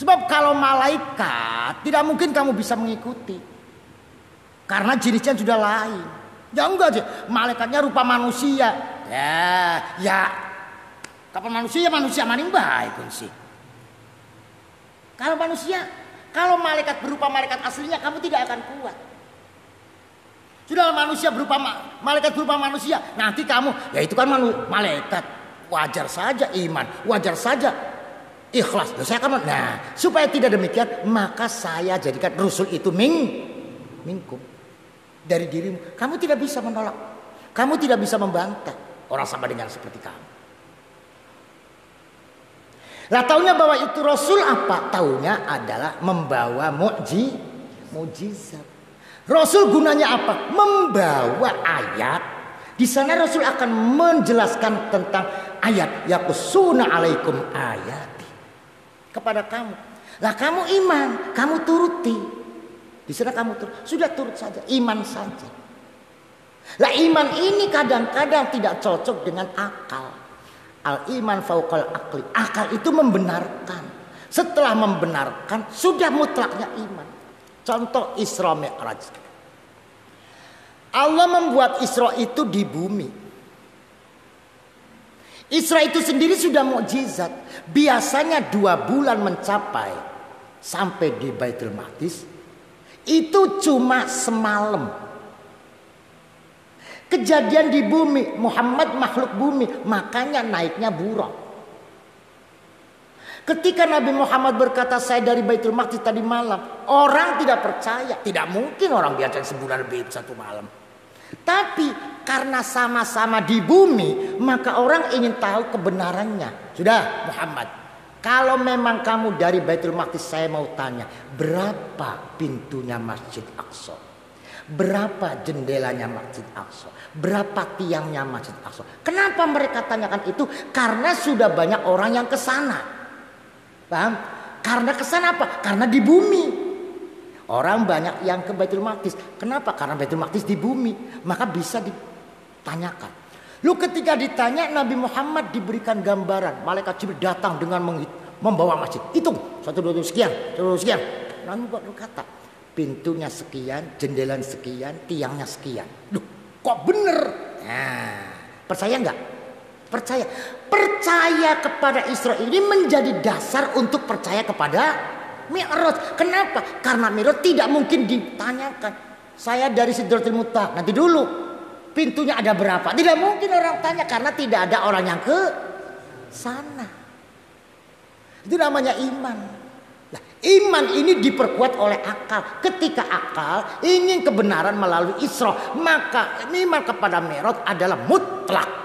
Sebab kalau malaikat tidak mungkin kamu bisa mengikuti, karena jenisnya sudah lain. Ya enggak sih, malaikatnya rupa manusia. Ya kapan manusia maning baik sih. Kalau manusia, kalau malaikat berupa malaikat aslinya, kamu tidak akan kuat. Sudah manusia berupa malaikat berupa manusia, nanti kamu, ya itu kan malaikat, wajar saja iman, wajar saja ikhlas. Saya akan, nah supaya tidak demikian, maka saya jadikan rasul itu minkum, dari dirimu. Kamu tidak bisa menolak, kamu tidak bisa membantah orang sama dengan seperti kamu. Lah taunya bahwa itu rasul apa? Taunya adalah membawa mukjizat. Rasul gunanya apa? Membawa ayat. Di sana rasul akan menjelaskan tentang ayat. Yaqussuna alaikum ayati. Kepada kamu. Lah kamu iman, kamu turuti. Di sana kamu sudah turut saja, iman saja. Lah iman ini kadang-kadang tidak cocok dengan akal. Al-iman fauqal akli. Akal itu membenarkan. Setelah membenarkan, sudah mutlaknya iman. Contoh Isra Mi'raj. Allah membuat Isra itu di bumi. Isra itu sendiri sudah mukjizat. Biasanya 2 bulan mencapai sampai di Baitul Maqdis. Itu cuma semalam. Kejadian di bumi, Muhammad makhluk bumi, makanya naiknya buruk. Ketika Nabi Muhammad berkata saya dari Baitul Maqdis tadi malam, orang tidak percaya. Tidak mungkin orang biasa sebulan lebih 1 malam. Tapi karena sama-sama di bumi, maka orang ingin tahu kebenarannya. Sudah Muhammad, kalau memang kamu dari Baitul Maqdis, saya mau tanya, berapa pintunya Masjid Aqsa? Berapa jendelanya Masjid Aqsa? Berapa tiangnya Masjid Aqsa? Kenapa mereka tanyakan itu? Karena sudah banyak orang yang ke sana. Paham? Karena ke sana apa? Karena di bumi. Orang banyak yang ke Baitul Maqdis. Kenapa? Karena Baitul Maqdis di bumi. Maka bisa ditanyakan. Lu ketika ditanya, Nabi Muhammad diberikan gambaran. Malaikat Jibril datang dengan membawa masjid. Hitung. 1, 2, 3, sekian. 1, 2, sekian. Nabi berkata, pintunya sekian, jendela sekian, tiangnya sekian. Duh, kok bener? Nah, percaya nggak? Percaya. Percaya kepada Isra ini menjadi dasar untuk percaya kepada Mi'raj. Kenapa? Karena Mi'raj tidak mungkin ditanyakan. Saya dari Sidratul Muntaha. Nanti dulu, pintunya ada berapa? Tidak mungkin orang tanya karena tidak ada orang yang ke sana. Itu namanya iman. Nah, iman ini diperkuat oleh akal. Ketika akal ingin kebenaran melalui Isra, maka iman kepada Mi'raj adalah mutlak.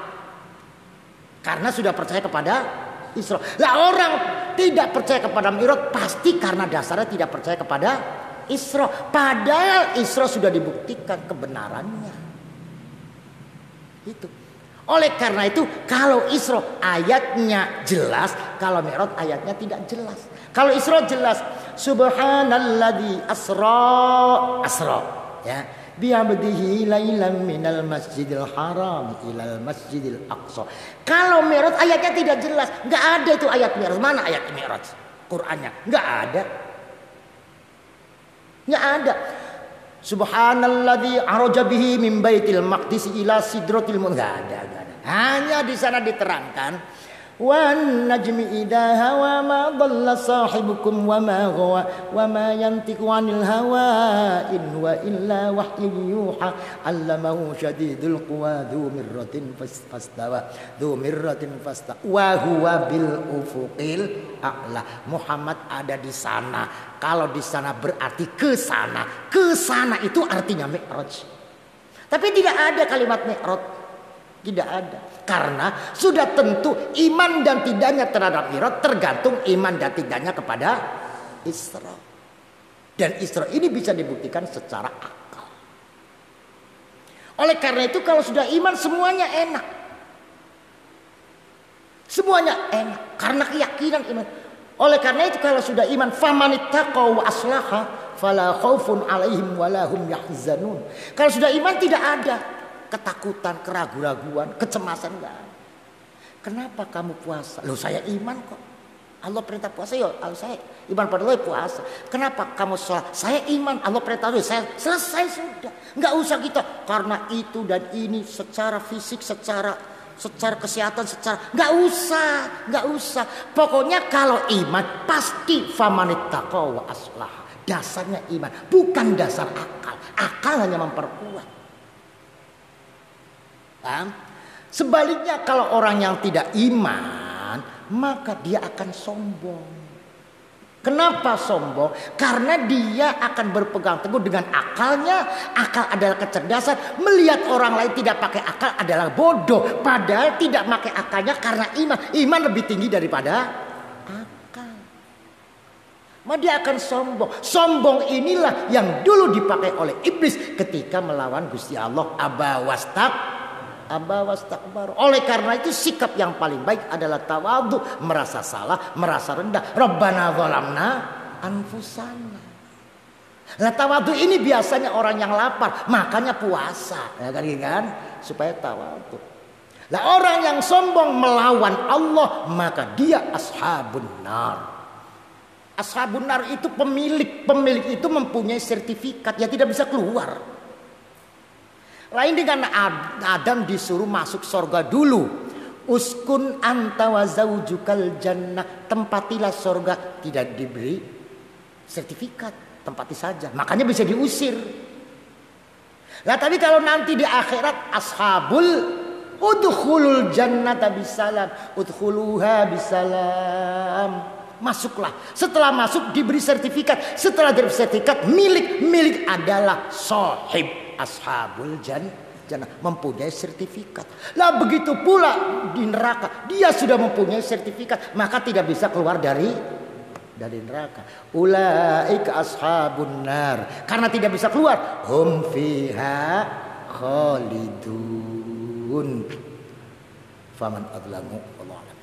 Karena sudah percaya kepada Isra. Lah orang tidak percaya kepada Mi'raj pasti karena dasarnya tidak percaya kepada Isra. Padahal Isra sudah dibuktikan kebenarannya. Itu. Oleh karena itu, kalau Isra ayatnya jelas, kalau Mi'raj ayatnya tidak jelas. Kalau Isra jelas, subhanalladzi asra ya, bi'abdihi lailan minal masjidil haram ilal masjidil aqsa. Kalau Mi'raj ayatnya tidak jelas, enggak ada itu ayat Mi'raj. Mana ayat Mi'raj? Qur'annya enggak ada. Enggak ada. Subhanalladzi araja bihi min baitil maqdis ila sidratil muntaha. Enggak ada. Hanya di sana diterangkan Wan najmi idha hawa ma dhalla sahibukum wa ma ghawa wa ma yantiqu 'anil hawa in wa illa wahyun yuha 'allamahu syadidul quwa dzu mirratin fastawa wa huwa bil ufuqil a'la. Muhammad ada di sana. Kalau di sana berarti ke sana. Ke sana itu artinya Mi'raj. Tapi tidak ada kalimat Mi'raj. Tidak ada. Karena sudah tentu iman dan tidaknya terhadap Mi'raj tergantung iman dan tidaknya kepada Isra. Dan Isra ini bisa dibuktikan secara akal. Oleh karena itu kalau sudah iman semuanya enak. Semuanya enak. Karena keyakinan iman. Oleh karena itu kalau sudah iman famanittaqa wa aslaha fala khaufun 'alaihim wala hum yahzanun. Kalau sudah iman tidak ada ketakutan, keraguan-raguan, kecemasan enggak. Kenapa kamu puasa? Loh saya iman kok. Allah perintah puasa ya, saya iman pada Allah puasa. Kenapa kamu sholat? Saya iman, Allah perintah saya selesai sudah. Enggak usah kita karena itu dan ini secara fisik, secara kesehatan, enggak usah. Pokoknya kalau iman pasti famanittaqa wa aslaha. Dasarnya iman, bukan dasar akal. Akal hanya memperkuat. Sebaliknya kalau orang yang tidak iman, maka dia akan sombong. Kenapa sombong? Karena dia akan berpegang teguh dengan akalnya. Akal adalah kecerdasan. Melihat orang lain tidak pakai akal adalah bodoh. Padahal tidak pakai akalnya karena iman. Iman lebih tinggi daripada akal. Maka dia akan sombong. Sombong inilah yang dulu dipakai oleh iblis ketika melawan Gusti Allah. Aba wastakbar. Oleh karena itu sikap yang paling baik adalah tawadhu, merasa salah, merasa rendah. Rabbana zalamna anfusana. Nah tawadhu ini biasanya orang yang lapar, makanya puasa, ya kan? Supaya tawadhu. Nah orang yang sombong melawan Allah, maka dia ashabun nar. Ashabun nar itu pemilik itu mempunyai sertifikat, ya tidak bisa keluar. Lain dengan Adam disuruh masuk surga dulu. Uskun anta wa zaujukal jannah. Tempatilah surga. Tidak diberi sertifikat. Tempati saja. Makanya bisa diusir. Nah tapi kalau nanti di akhirat ashabul udkhulul jannata bisalam. Udkhuluha bisalam. Masuklah. Setelah masuk diberi sertifikat. Setelah diberi sertifikat milik adalah sahib. Ashabul jannah mempunyai sertifikat. Lah begitu pula di neraka dia sudah mempunyai sertifikat, maka tidak bisa keluar dari neraka. Ulaika ashabun nar. Karena tidak bisa keluar, hum fiha khalidun. Faman adlamu wallahu a'lam.